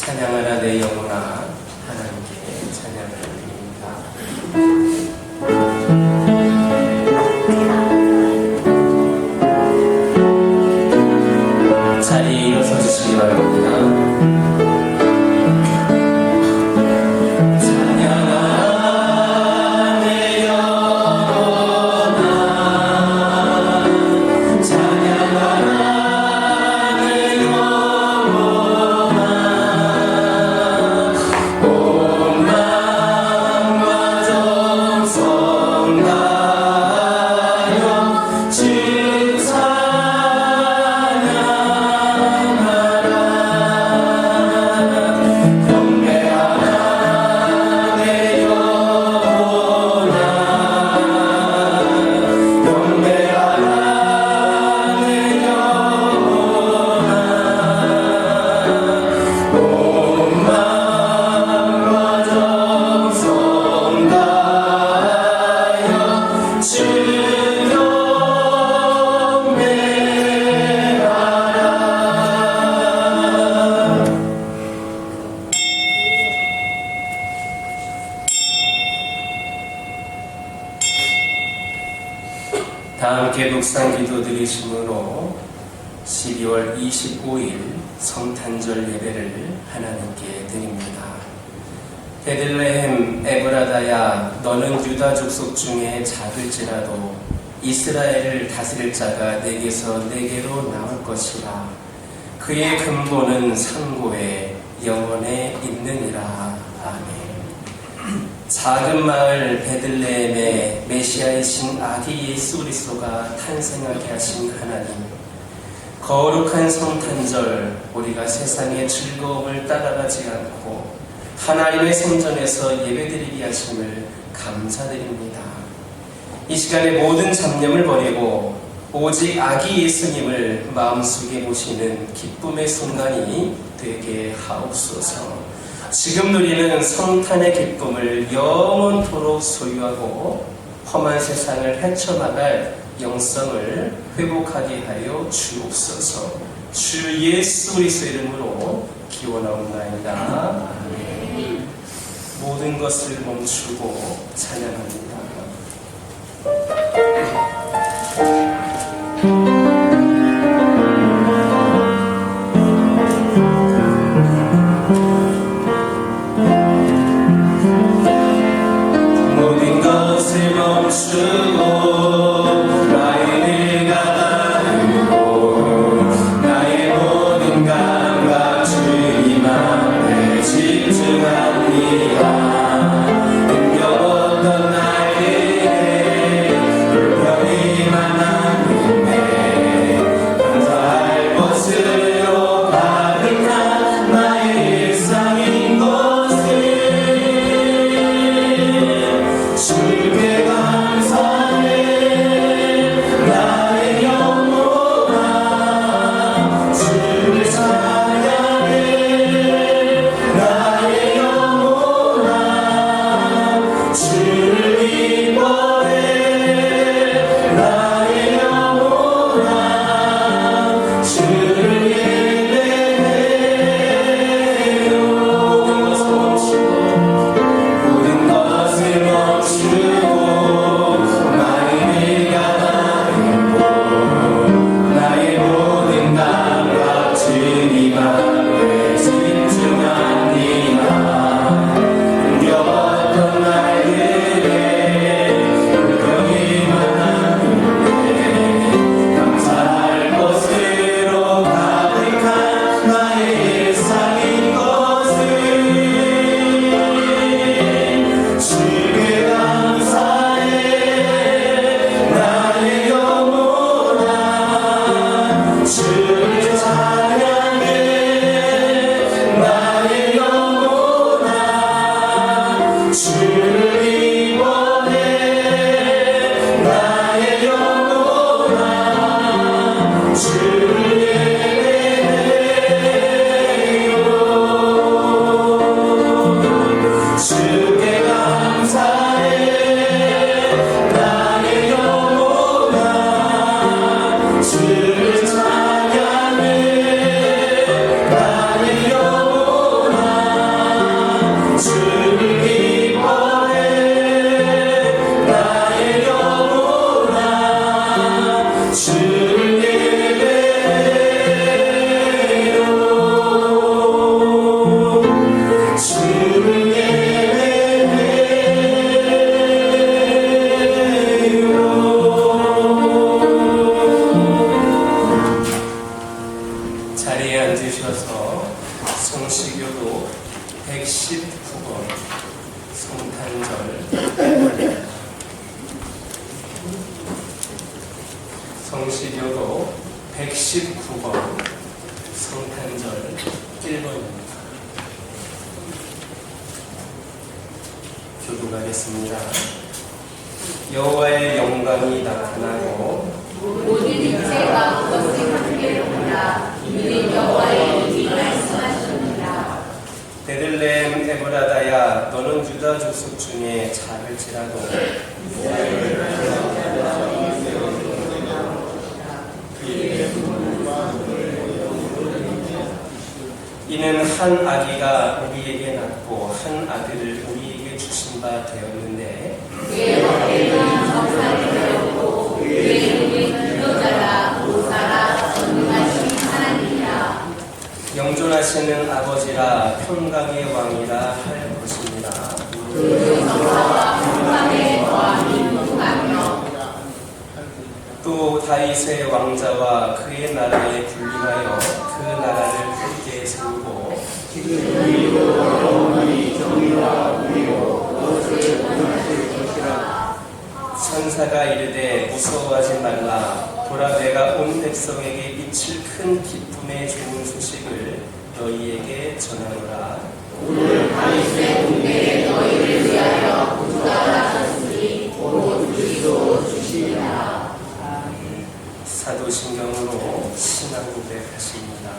찬양하라 내 영혼아 하나님께 찬양을 드립니다. 자리에 일어서 주시기 바랍니다. 다 함께 묵상 기도 드리심으로 12월 25일 성탄절 예배를 하나님께 드립니다. 베들레헴 에브라다야, 너는 유다 족속 중에 작을지라도 이스라엘을 다스릴 자가 내게서 내게로 나올 것이라. 그의 근본은 상고에 영원에 있느니라. 아멘. 작은 마을 베들레헴에 메시아이신 아기 예수 그리스도가 탄생하게 하신 하나님, 거룩한 성탄절 우리가 세상의 즐거움을 따라가지 않고 하나님의 성전에서 예배드리게 하심을 감사드립니다. 이 시간에 모든 잡념을 버리고 오직 아기 예수님을 마음속에 모시는 기쁨의 순간이 되게 하옵소서. 지금 누리는 성탄의 기쁨을 영원토록 소유하고 험한 세상을 헤쳐나갈 영성을 회복하게 하여 주옵소서. 주 예수 그리스도 이름으로 기원하옵나이다. 아멘. 모든 것을 멈추고 찬양합니다. 모든 것을 멈추고 나의 내가 다르고 나의 모든 감각 주님 앞에 집중합니다. 힘겨웠던 나에게 성시교도 119번 성탄절. 성시교도 119번 성탄절 1번입니다. 교독하겠습니다. 여호와의 영광이 나타나고 모든 일체가 그것을 함께 본다. 이는 여호와의 입이 말씀하십니다. 베들레헴 에브라다야, 너는 유다 족속 중에 작을지라도 이는 한 아기가 우리에게 낳고 한 아들을 우리에게 주신 바 되었는데 그의 어깨는 정사를 되었고 그의 눈은 인도자라 보사라 전능하신 하나님이라. 영존하시는 아버지라 평강의 왕이라 할 것입니다. 그 정사와 평강의 왕이 무궁하며 또 다윗의 왕자와 그의 나라에 군림하여 그 나라를 굳게 세우고 천사가 이르되 무서워하지 말라. 보라, 내가 온 백성에게 미칠 큰 기쁨의 좋은 소식을 너희에게 전하노라. 오늘 다윗의 군대에 너희를 위하여 구주가 나셨으니 곧 그리스도 주시리라. 사도신경으로 신앙 고백하십니다.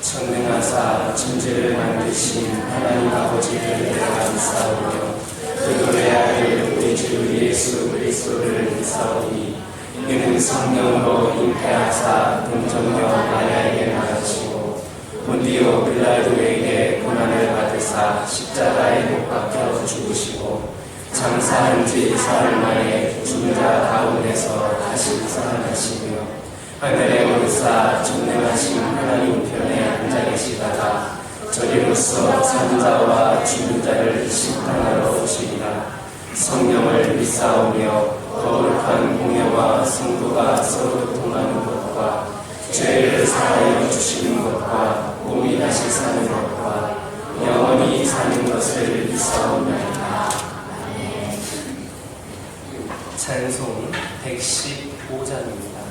전능하사 천지를 만드신 하나님 아버지를 내가 감사하며 그 외아들 우리 주 예수 그리스도를 믿사오니 이는 성령으로 잉태하사 동정녀 마리아에게 낳으시고 본디오 빌라도에게 고난을 받으사 십자가에 못 박혀 죽으시고 장사한 지 사흘 만에 죽은 자 가운데서 다시 살아나시며 하늘에 오르사 전능하신 하나님 편에 앉아 계시다가 저리로서 산 자와 죽은 자를 심판하러 오시리라. 성령을 믿사오며 거룩한 공예와 성도가 서로 통하는 것과 죄를 사하여 주시는 것과 몸이 다시 사는 것과 영원히 사는 것을 믿사오나이다. 찬송 115장입니다.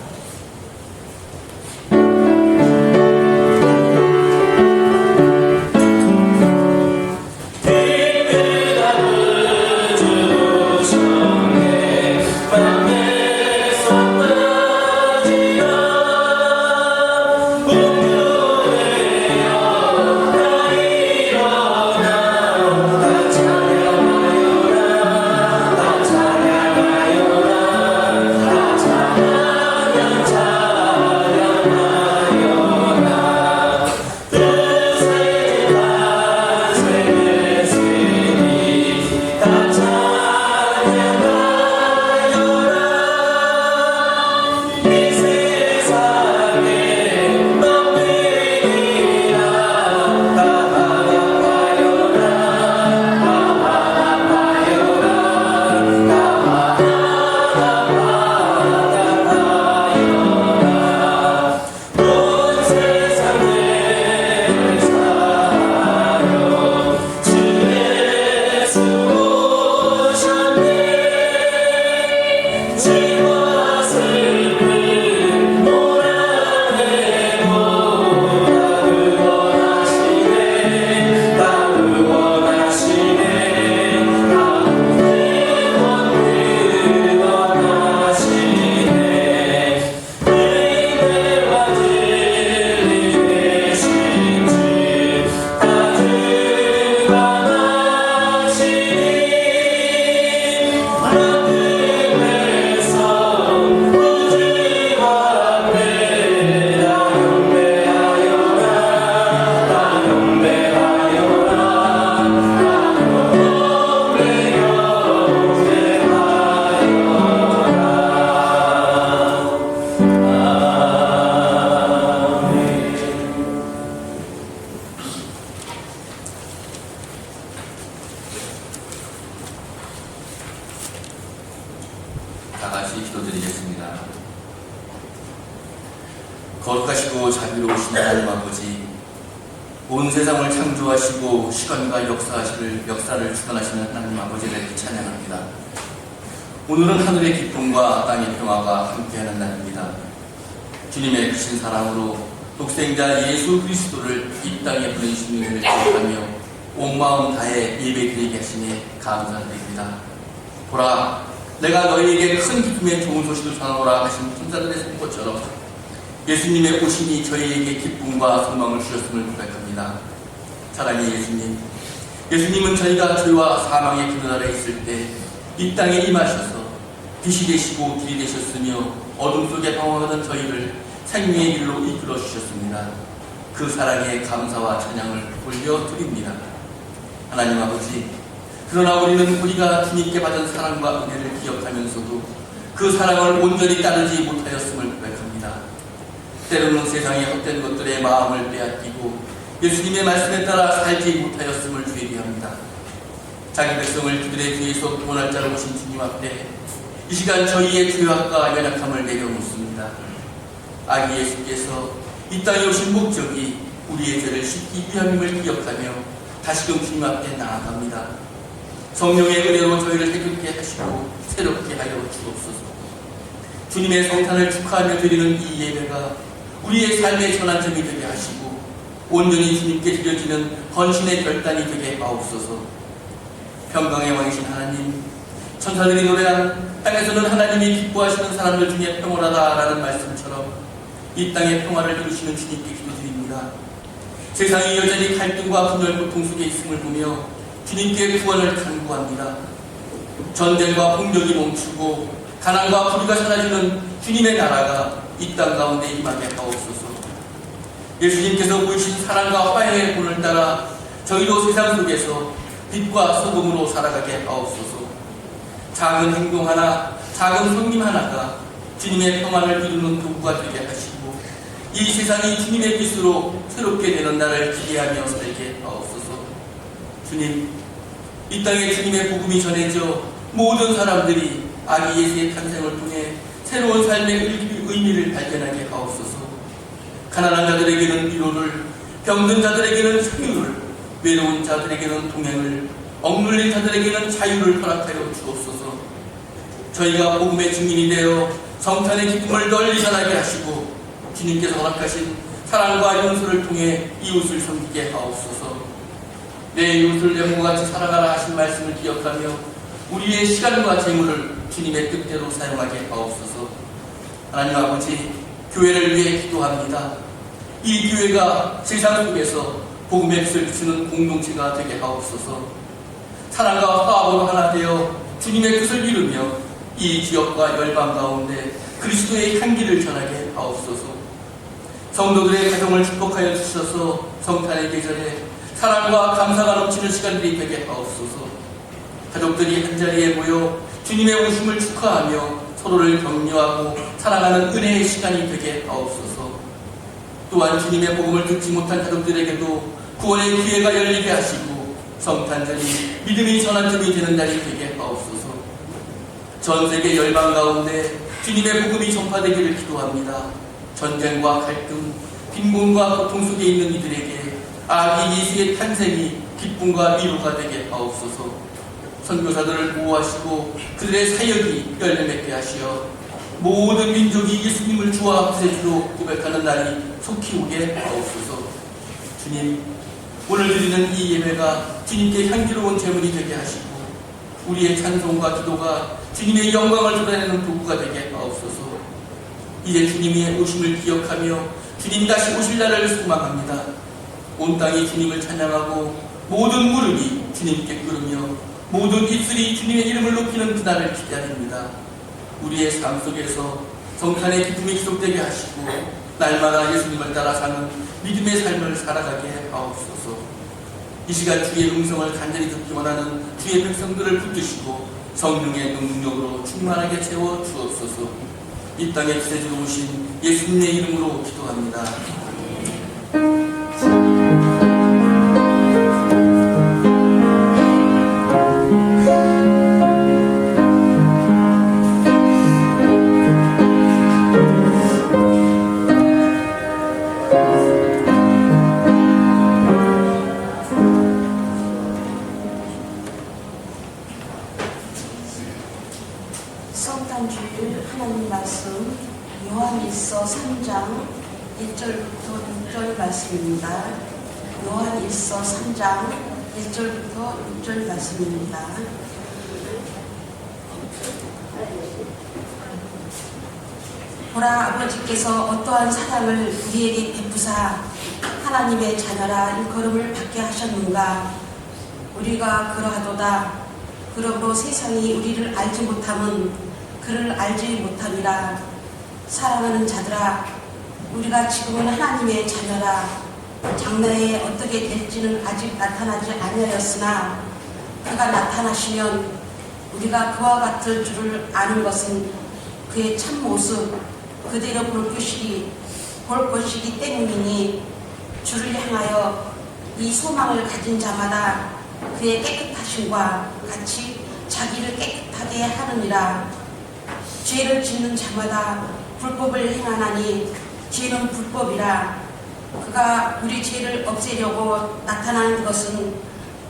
거룩하시고 자비로우신 하나님 아버지, 온 세상을 창조하시고 시간과 역사를 주관하시는 하나님 아버지를 찬양합니다. 오늘은 하늘의 기쁨과 땅의 평화가 함께하는 날입니다. 주님의 크신 사랑으로 독생자 예수 그리스도를 이 땅에 보내주신 은혜를 기억하며 온 마음 다해 예배드리게 하시니 감사드립니다. 보라, 내가 너희에게 큰 기쁨의 좋은 소식을 전하노라 하신 천사들의 선포처럼 예수님의 오심이 저희에게 기쁨과 소망을 주셨음을 고백합니다. 사랑의 예수님, 예수님은 저희가 죄와 사망의 그늘 아래 있을 때 이 땅에 임하셔서 빛이 되시고 길이 되셨으며 어둠 속에 방황하던 저희를 생명의 길로 이끌어 주셨습니다. 그 사랑에 감사와 찬양을 올려드립니다. 하나님 아버지, 그러나 우리가 주님께 받은 사랑과 은혜를 기억하면서도 그 사랑을 온전히 따르지 못하였음을 고백합니다. 때로는 세상의 헛된 것들에 마음을 빼앗기고 예수님의 말씀에 따라 살지 못하였음을 회개합니다. 자기 백성을 그들의 뒤에서 구원할 자로 오신 주님 앞에 이 시간 저희의 죄악과 연약함을 내려놓습니다. 아기 예수께서 이 땅에 오신 목적이 우리의 죄를 씻기 위함임을 기억하며 다시금 주님 앞에 나아갑니다. 성령의 은혜로 저희를 해결케 하시고 새롭게 하여 주옵소서. 주님의 성탄을 축하하며 드리는 이 예배가 우리의 삶의 전환점이 되게 하시고 온전히 주님께 드려지는 헌신의 결단이 되게 하옵소서. 평강의 왕이신 하나님, 천사들이 노래한 땅에서는 하나님이 기뻐하시는 사람들 중에 평온하다라는 말씀처럼 이 땅의 평화를 이루시는 주님께 기도드립니다. 세상이 여전히 갈등과 분열 고통 속에 있음을 보며 주님께 구원을 간구합니다. 전쟁과 폭력이 멈추고 가난과 불의가 사라지는 주님의 나라가 이 땅 가운데 임하게 하옵소서. 예수님께서 보이신 사랑과 화해의 본을 따라 저희도 세상 속에서 빛과 소금으로 살아가게 하옵소서. 작은 행동 하나, 작은 손님 하나가 주님의 평안을 이루는 도구가 되게 하시고 이 세상이 주님의 빛으로 새롭게 되는 날을 기대하며 살게 하옵소서. 주님, 이 땅에 주님의 복음이 전해져 모든 사람들이 아기 예수의 탄생을 통해 새로운 삶의 의미를 발견하게 하옵소서. 가난한 자들에게는 위로를, 병든 자들에게는 생유를, 외로운 자들에게는 동행을, 억눌린 자들에게는 자유를 허락하여 주옵소서. 저희가 복음의 증인이 되어 성탄의 기쁨을 널리 전하게 하시고 주님께서 허락하신 사랑과 용서를 통해 이웃을 섬기게 하옵소서. 내 이웃을 내 몸과 같이 사랑하라 하신 말씀을 기억하며 우리의 시간과 재물을 주님의 뜻대로 사용하게 하옵소서. 하나님 아버지, 교회를 위해 기도합니다. 이 교회가 세상 속에서 복음의 빛을 비추는 공동체가 되게 하옵소서. 사랑과 화합으로 하나 되어 주님의 뜻을 이루며 이 지역과 열방 가운데 그리스도의 향기를 전하게 하옵소서. 성도들의 가정을 축복하여 주셔서 성탄의 계절에 사랑과 감사가 넘치는 시간들이 되게 하옵소서. 가족들이 한자리에 모여 주님의 오심을 축하하며 서로를 격려하고 사랑하는 은혜의 시간이 되게 하옵소서. 또한 주님의 복음을 듣지 못한 가족들에게도 구원의 기회가 열리게 하시고 성탄절이 믿음이 전환점이 되는 날이 되게 하옵소서. 전 세계 열방 가운데 주님의 복음이 전파되기를 기도합니다. 전쟁과 갈등, 빈곤과 고통 속에 있는 이들에게 아기 예수의 탄생이 기쁨과 위로가 되게 하옵소서. 선교사들을 보호하시고 그들의 사역이 열매 맺게 하시어 모든 민족이 예수님을 주와 구세주로 고백하는 날이 속히 오게 하옵소서. 주님, 오늘 드리는 이 예배가 주님께 향기로운 제물이 되게 하시고 우리의 찬송과 기도가 주님의 영광을 드러내는 도구가 되게 하옵소서. 이제 주님의 오심을 기억하며 주님 다시 오실 날을 소망합니다. 온 땅이 주님을 찬양하고 모든 무릎이 주님께 꿇으며 모든 입술이 주님의 이름을 높이는 그날을 기대합니다. 우리의 삶 속에서 성탄의 기쁨이 지속되게 하시고 날마다 예수님을 따라 사는 믿음의 삶을 살아가게 하옵소서. 이 시간 주의 음성을 간절히 듣기 원하는 주의 백성들을 붙드시고 성령의 능력으로 충만하게 채워 주옵소서. 이 땅에 구세주로 오신 예수님의 이름으로 기도합니다. 말씀입니다. 요한 1서 3장 1절부터 6절 말씀입니다. 보라, 아버지께서 어떠한 사랑을 우리에게 베푸사 하나님의 자녀라 일컬음을 받게 하셨는가. 우리가 그러하도다. 그러므로 세상이 우리를 알지 못함은 그를 알지 못함이라. 사랑하는 자들아, 우리가 지금은 하나님의 자녀라. 장래에 어떻게 될지는 아직 나타나지 아니하였으나 그가 나타나시면 우리가 그와 같을 줄을 아는 것은 그의 참모습 그대로 볼 것이기 때문이니, 주를 향하여 이 소망을 가진 자마다 그의 깨끗하심과 같이 자기를 깨끗하게 하느니라. 죄를 짓는 자마다 불법을 행하나니 죄는 불법이라. 그가 우리 죄를 없애려고 나타난 것은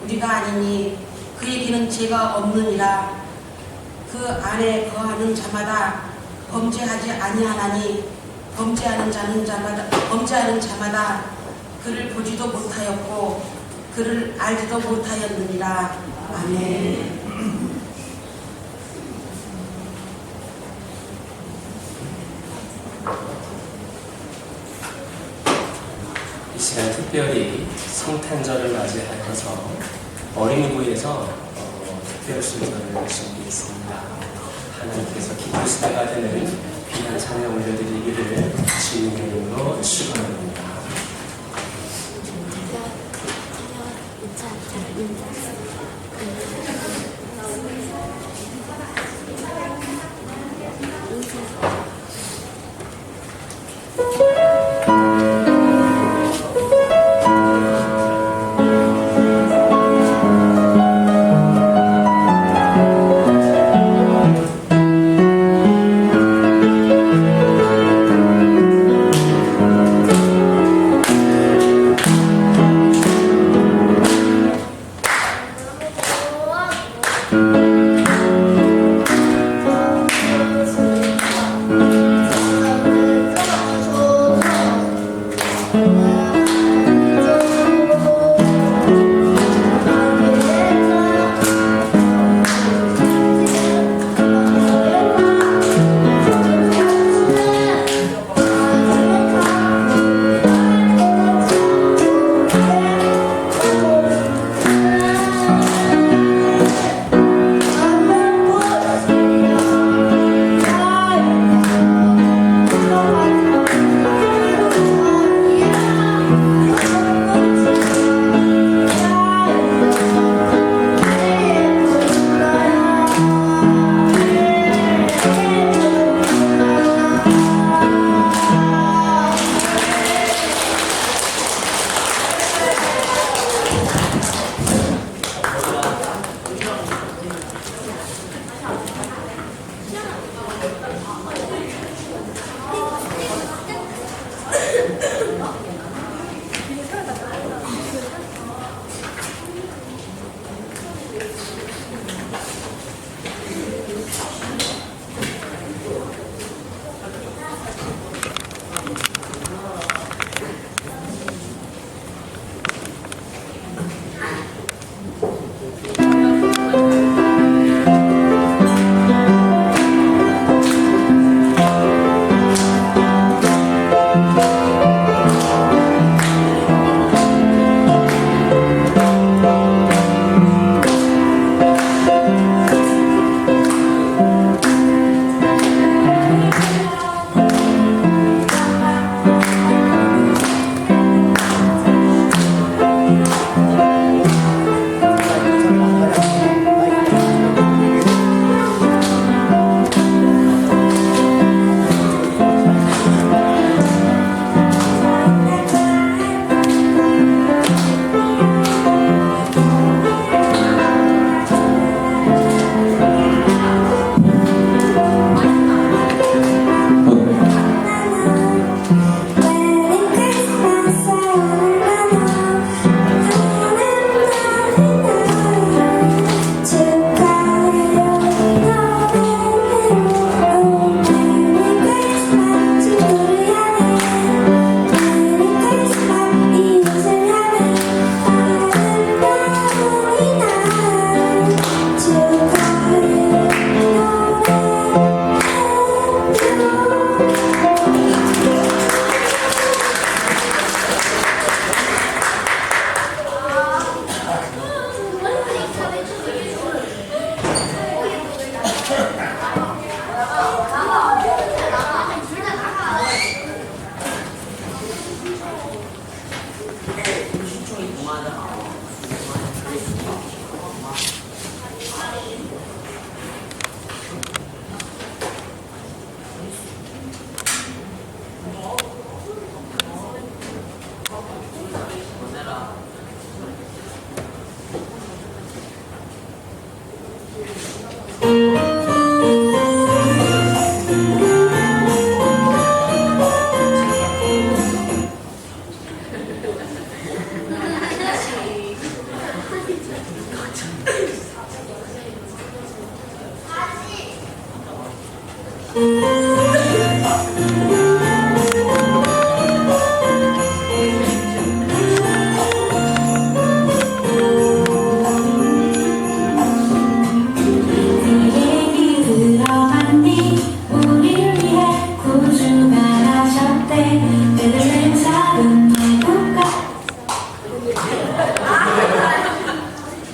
우리가 아니니 그에게는 죄가 없느니라. 그 안에 거하는 자마다 범죄하지 아니하나니 범죄하는 자마다 그를 보지도 못하였고 그를 알지도 못하였느니라. 아멘. 이 시간 특별히 성탄절을 맞이하여서 어린이부에서 특별 순서를 준비했습니다. 하나님께서 기쁜 시대가 되는 귀한 찬양 올려드리기를 주님의 이름으로 축원합니다. 와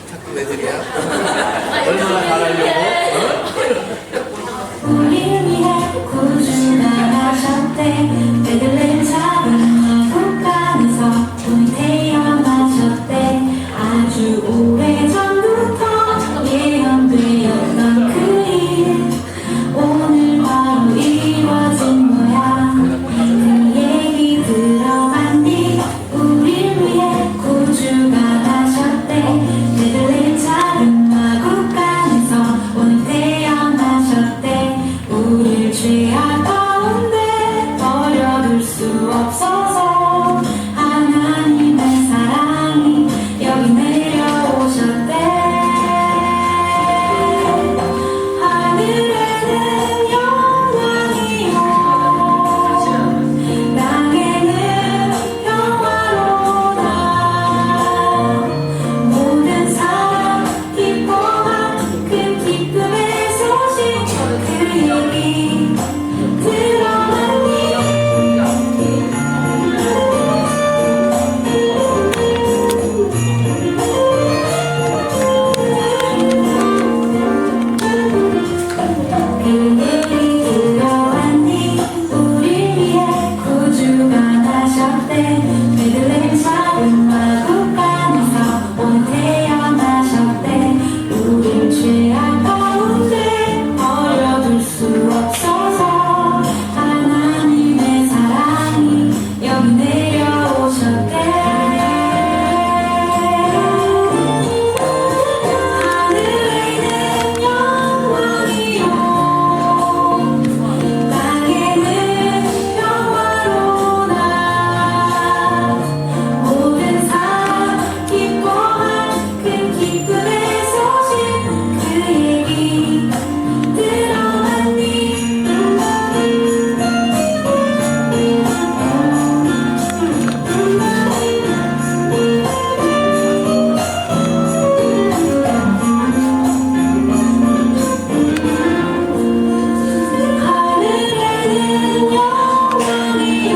자꾸 애들이야? 얼마나 잘하려고? 우리를 위해 구주가 가셨대. 베들레헴 작은 마국간에서 우리 태어나셨대. 아주 오래전부터 예언되었던 그 일 오늘 바로 이루어진 거야. 그 얘기 들어봤니? 우리를 위해 구주가 가셨대. 베들레헴 작은 마국간에서 오늘 태어나셨대. 우릴 죄악 가운데 버려둘 수 없어서 하나님의 사랑이 여기 내려오셨대. 하늘에는 영광이요 땅에는 평화로다. 모든 사람 기뻐한 그 기쁨의 소식 그 얘기 들어봤니? 그 얘기 들어봤니? 우리 위해 구주가 나셨대. 베들레헴 작은 마국간에서 오늘 태어나셨대. 우릴 죄악 가운데 버려둘 수 없어서 하나님의 사랑이 여기 내려오셨대. 하늘에는 영광이요 땅에는 평화로다. 모든 사람 기뻐한 그 기쁨의 소식 그 얘기 들어봤니? 하늘에는 영광이요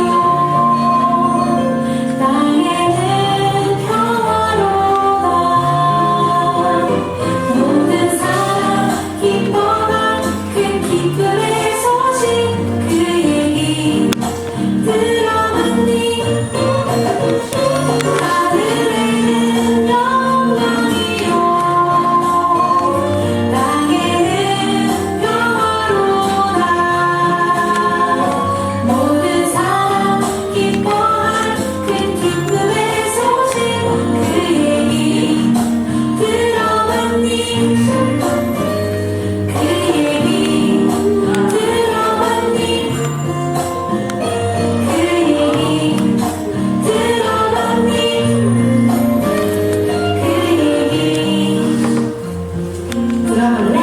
땅에는 평화로다. 모든 사람 기뻐한 그 기쁨의 소식 그 얘기 들어봤니? 하늘에는 영광이요 땅에는 평화로다. 모든 사람 기뻐한 그 기쁨의 소식 그 얘기 들어봤니? 그 얘기 들어봤니? 그 얘기 들어봤니? 그 얘기 들어볼래?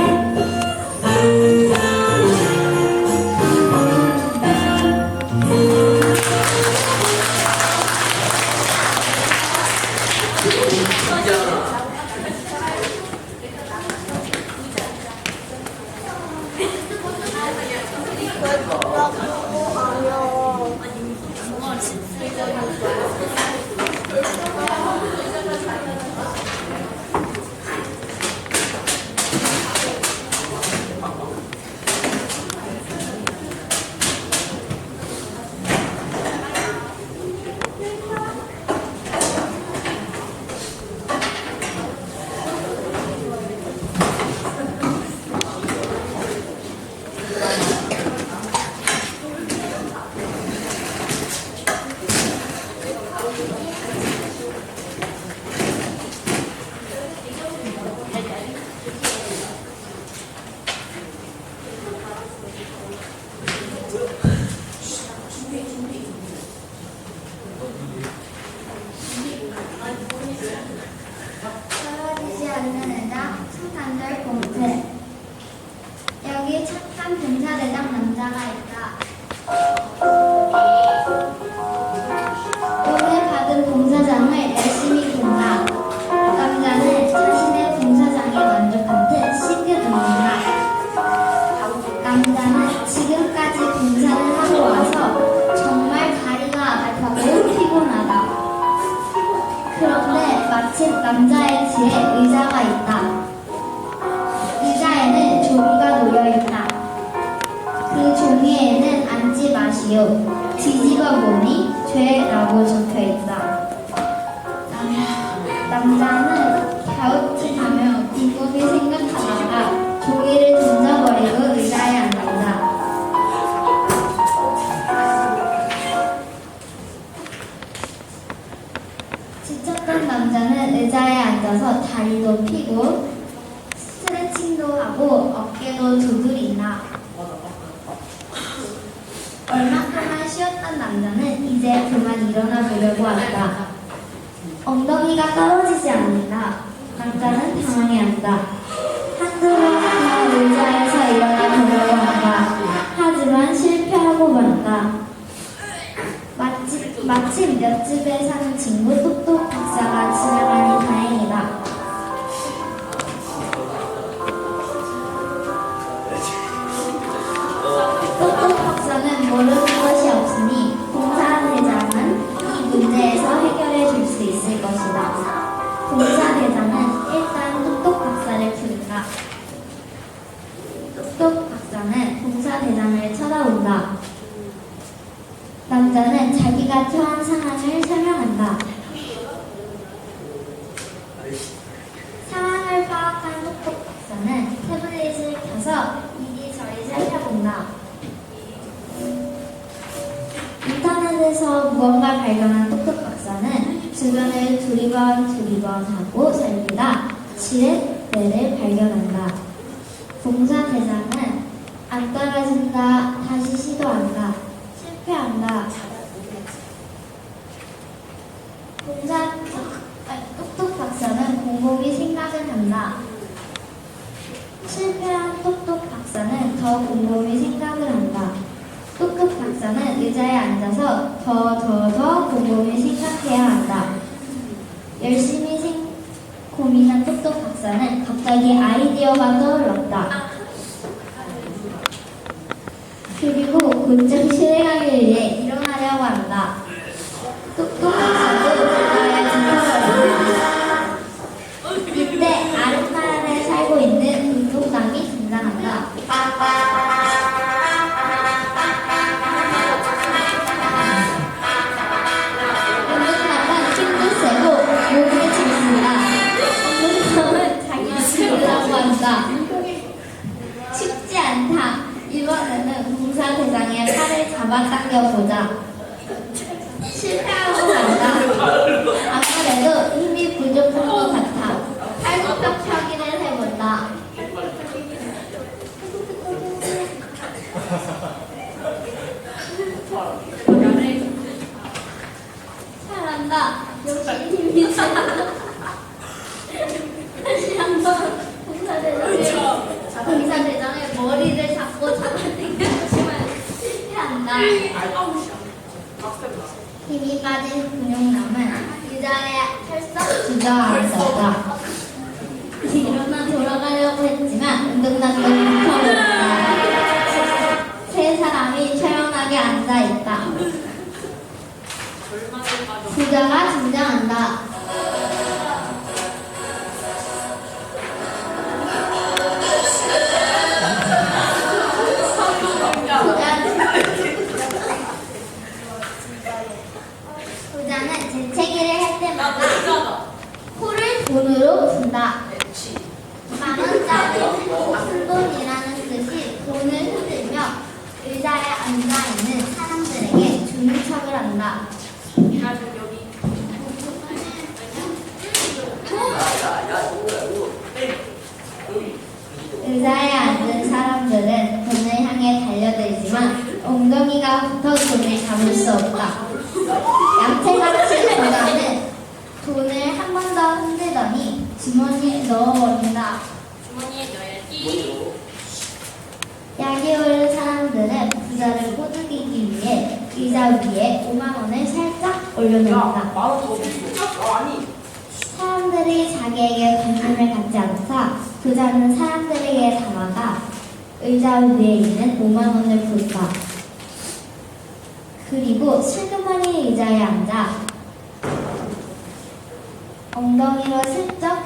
떨어지지 않는 애다 성탄절 공태. 여기 착한 한 봉사대장 남자가 있다. 오늘 받은 봉사장을 열심히 본다. 남자는 자신의 봉사장에 만족한 듯 싱긋웃는다. 남자는 지금까지 봉사를 하고 와서 정말 다리가 아프고 피곤하다. 그런데 마침 남자의 뒤에 의자가 있다. 의자에는 종이가 놓여있다. 그 종이에는 앉지 마시오. 뒤집어 보니 죄라고 적혀있다. 남자는 갸우뚱하며 곰곰이 생각하다가 종이를 던져버리고 의자에 앉는다. 지쳤던 남자는 의자에 앉아서 다리도 펴고 스트레칭도 하고 어깨도 두드린다. 얼마 동안 쉬었던 남자는 이제 그만 일어나 보려고 한다. 엉덩이가 떨어지지 않는다. 남자는 당황해한다. 한두 번 더 의자에서 일어나 보려고 한다. 하지만 실패하고 만다. 마침 옆집에 사는 친구 똑똑 박사가 지나가니 다행이다. 똑똑 박사는 모르는 것이 없으니 봉사대장은 이 문제에서 해결해 줄 수 있을 것이다. 봉사대장은 일단 똑똑 박사를 부른다. 똑똑 박사는 봉사대장을 쳐다본다. 남자는 자기가 처한 상황을 설명한다. 상황을 파악한 똑똑 박사는 태블릿을 켜서 이리저리 살펴본다. 인터넷에서 무언가 발견한 똑똑 박사는 주변을 두리번 하고 살피다 지렛대를 발견한다. 봉사대장은 안 떨어진다. 다시 시도한다. 실패한다. 똑똑 박사는 곰곰이 생각을 한다. 실패한 똑똑 박사는 더 곰곰이 생각을 한다. 똑똑 박사는 의자에 앉아서 더 곰곰이 생각해야 한다. 열심히 고민한 똑똑 박사는 갑자기 아이디어가 떠올랐다. 그리고 곧장 실행하기 위해 일어나려고 한다. 똑똑 박사도 의자에 지쳐버린다. 이때 아름나라에 살고 있는 운동남이 등장한다. 운동남은 힘도 세고 몸이 좋습니다. 운동남은 자기가 죽으려고 한다. 쉽지 않다. 이번에는 봉사대장의 팔을 잡아당겨보자. 실패하고 간다. 아무래도 힘이 부족한 것 같아. 팔굽혀 펴기를 해본다. 잘한다. 역시 힘이 세다. 다시 한번 봉사대장의 머리를 잡고 잡아당겨주지만 실패한다. 힘이 빠진 근육남은 의자에 털썩 주저앉았다. 일어나 돌아가려고 했지만 운동남도 멈춰버렸다. 세 사람이 처연하게 앉아있다. 부자가 등장한다. 부자는 재채기를 할 때마다 코를 돈으로 푼다. 10,000원짜리 큰돈이라는 뜻이 돈을 흔들며 의자에 앉아있는 사람들에게 주는 척을 한다. 의자에 앉은 사람들은 돈을 향해 달려들지만 엉덩이가 붙어 돈을 잡을 수 없다. 얌체같이 부자는 돈을 한 번 더 흔들더니 주머니에 넣어버린다. 주머니에 넣어야지. 약이 오른 사람들은 부자를 꼬드기기 위해 의자 위에 5만 원을 살짝 올려놓는다. 사람들이 자기에게 관심을 갖지 않자 부자는 사람들에게 다가가 의자 위에 있는 5만 원을 볼까. 그리고 슬그머니 의자에 앉아 엉덩이로 슬쩍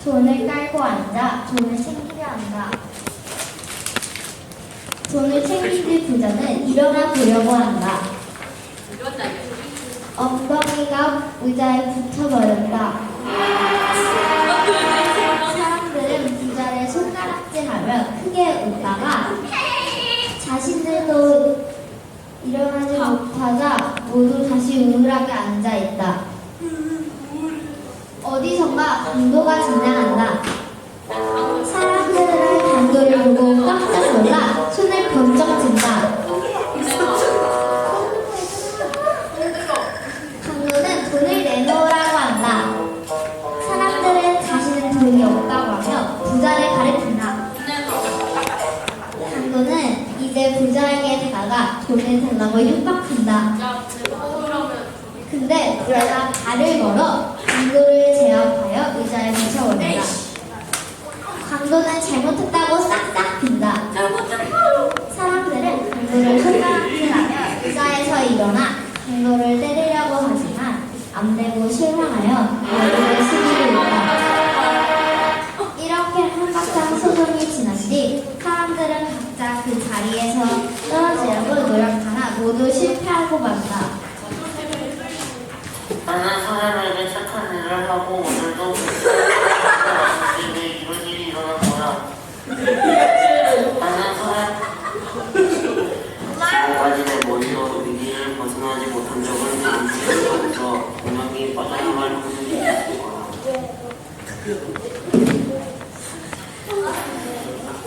돈을 깔고 앉아 돈을 챙기려 한다. 돈을 챙긴 뒤 부자는 일어나 보려고 한다. 엉덩이가 의자에 붙어버렸다. 사람들은 부자를 손가락질하며 크게 웃다가 자신들도 일어나지 못하자 모두 다시 우울하게 앉아있다. 어디선가 강도가 지나간다. 사람들은 강도를 보고 깜짝 놀라 손을 번쩍 든다. 강도는 돈을 내놓으라고 한다. 사람들은 자신은 돈이 없다고 하며 부자를 가리킨다. 강도는 이제 부자에게 다가가 돈을 달라고 협박한다. 근데 부자가 발을 걸어 강도를 제압하여 의자에 붙여버린다. 강도는 잘못했다고 싹싹 빈다. 사람들은 강도를 손가락질하며 의자에서 일어나 강도를 때리려고 하지만 안 되고 실망하여 얼굴을 숙이고 있다. 이렇게 한바탕 소송이 지난 뒤 사람들은 각자 그 자리에서 떨어지려고 노력하나 모두 실패하고 만다. 나는 사람에게 착한 일을 하고 오늘도 왜 이런 일이 일어난 거야? 나는 지금까지 내 머리로 위기를 벗어나지 못한 적은 적은 없어. 분명히 빠져나갈 확률이 있을 거야.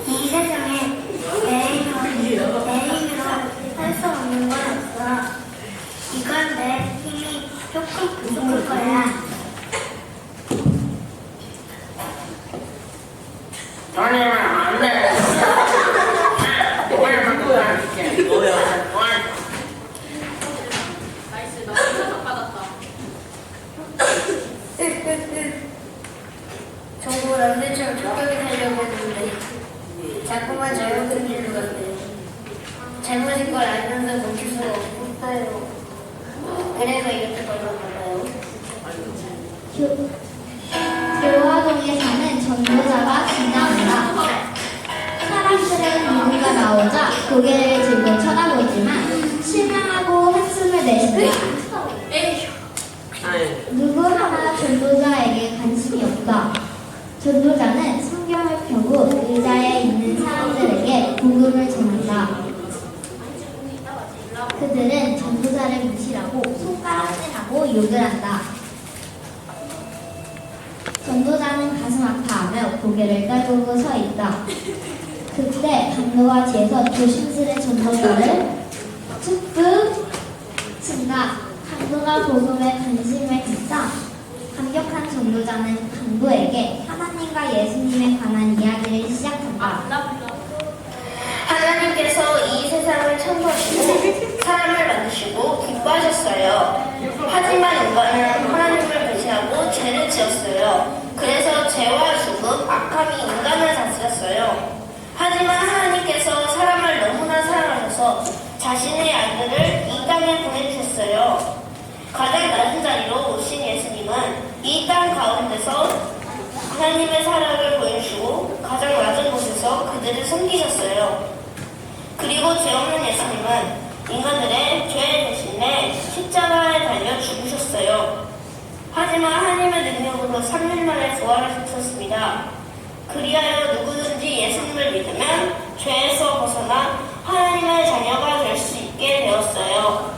이 세상에 내 힘으로 할 수 없는 건 없어. 이건 내 힘이 조금 부족할 거야. 아니면 안 돼. 정보 남들처럼 적격이 살려고 했는데 자꾸만 잘못된 길로 갔네. 잘못인 걸 알면서 멈출 수가 없어요. 그래서 이렇게 걸렸나봐요. 교화동에 사는 전도자가 등장한다. 사람들은 누군가 나오자 고개를 들고 쳐다보지만 실망하고 한숨을 내쉰다. 누구 하나 전도자에게 관심이 없다. 전도자는 성경을 펴고 의자에 있는 사람들에게 복음을 전한다. 그들은 전도자를 무시하고 손가락질하고 욕을 한다. 전도자는 가슴 아파하며 고개를 떨구고 서 있다. 그때 강도가 뒤에서 조심스레 전도자를 툭툭 친다. 강도가 복음에 관심을 갖자 감격한 전도자는 강도에게 하나님과 예수님에 관한 이야기를 시작한다. 하나님께서 이 세상을 창조하시고 사람을 만드시고 기뻐하셨어요. 하지만 인간은 하나님을 무시하고 죄를 지었어요. 그래서 죄와 죽음, 악함이 인간을 다스렸어요. 하지만 하나님께서 사람을 너무나 사랑하셔서 자신의 아들을 이 땅에 보내주셨어요. 가장 낮은 자리로 오신 예수님은 이 땅 가운데서 하나님의 사랑을 보여주시고 가장 낮은 곳에서 그들을 섬기셨어요. 그리고 죄 없는 예수님은 인간들의 죄 대신에 십자가에 달려 죽으셨어요. 하지만 하나님의 능력으로 3일 만에 부활하셨습니다. 그리하여 누구든지 예수님을 믿으면 죄에서 벗어나 하나님의 자녀가 될 수 있게 되었어요.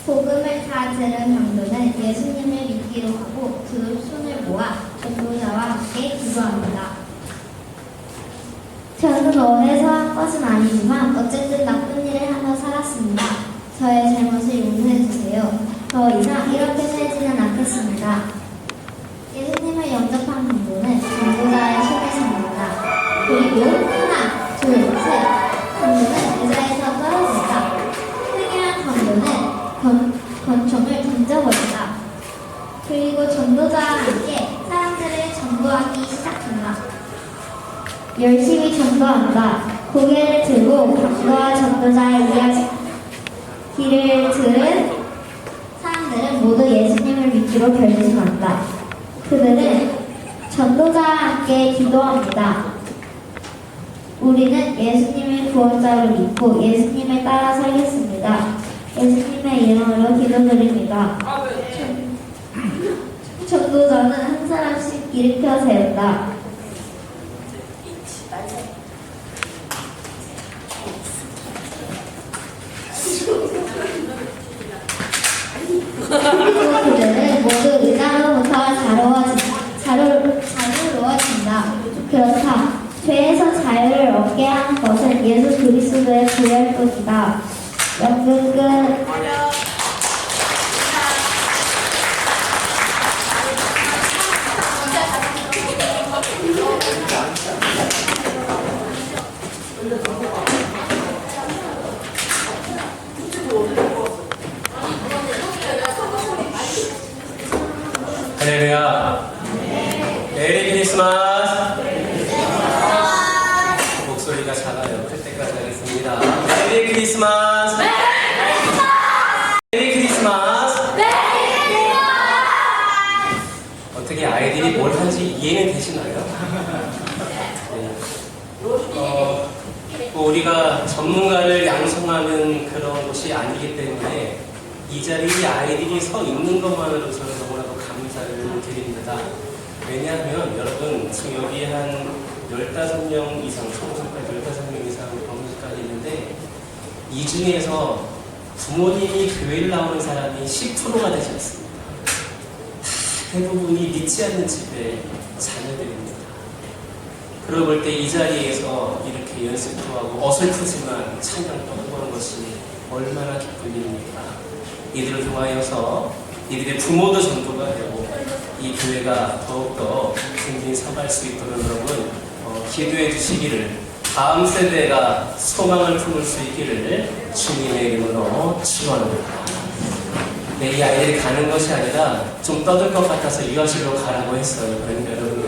복음을 다 들은 강도는 예수님을 믿기로 하고 두 손을 모아 전도자와 함께 기도합니다. 저는 원해서 한 것은 아니지만 어쨌든 나쁜 일을 하며 살았습니다. 저의 잘못을 용서해 주세요. 더 이상 이렇게 살지는 않겠습니다. 예수님을 영접한 강도는 전도자의 손을 잡는다. 그리고 하나, 둘, 셋 기도하기 시작한다. 열심히 전도한다. 고개를 들고 강도와 전도자의 이야기를 들은 사람들은 모두 예수님을 믿기로 결심한다. 그들은 전도자와 함께 기도합니다. 우리는 예수님을 구원자로 믿고 예수님을 따라 살겠습니다. 예수님의 이름으로 기도드립니다. 전도자는 한 사람씩 일으켜 세운다. 그들은 모두 의자로부터 자유로워진다. 그렇다. 죄에서 자유를 얻게 하는 것은 예수 그리스도의 구별뿐이다. 연극은 할렐루야. 메리 크리스마스. 목소리가 작아요. 클 때까지 하겠습니다. 메리 크리스마스. 메리 크리스마스. 어떻게 아이들이 뭘 하는지 이해는 되시나요? 네. 우리가 전문가를 양성하는 그런 곳이 아니기 때문에 이 자리에 아이들이 서 있는 것만으로 저는 너무나도 감사를 드립니다. 왜냐하면 여러분 지금 여기 한 15명 이상, 초고생까지 15명 이상 방문까지 있는데 이 중에서 부모님이 교회를 나오는 사람이 10%가 되지 않습니다. 대부분이 믿지 않는 집의 자녀들입니다. 그러고 볼 때 이 자리에서 이렇게 연습도 하고 어설프지만 찬양도 하는 것이 얼마나 기쁜 일입니까? 이들을 통하여서 이들의 부모도 전도가 되고 이 교회가 더욱더 승진이 서갈 수 있도록 여러분 기도해 주시기를, 다음 세대가 소망을 품을 수 있기를 주님의 이름으로 축원합니다. 네, 이 아이들이 가는 것이 아니라 좀 떠들 것 같아서 유아실로 가라고 했어요. 그러니까 여러분들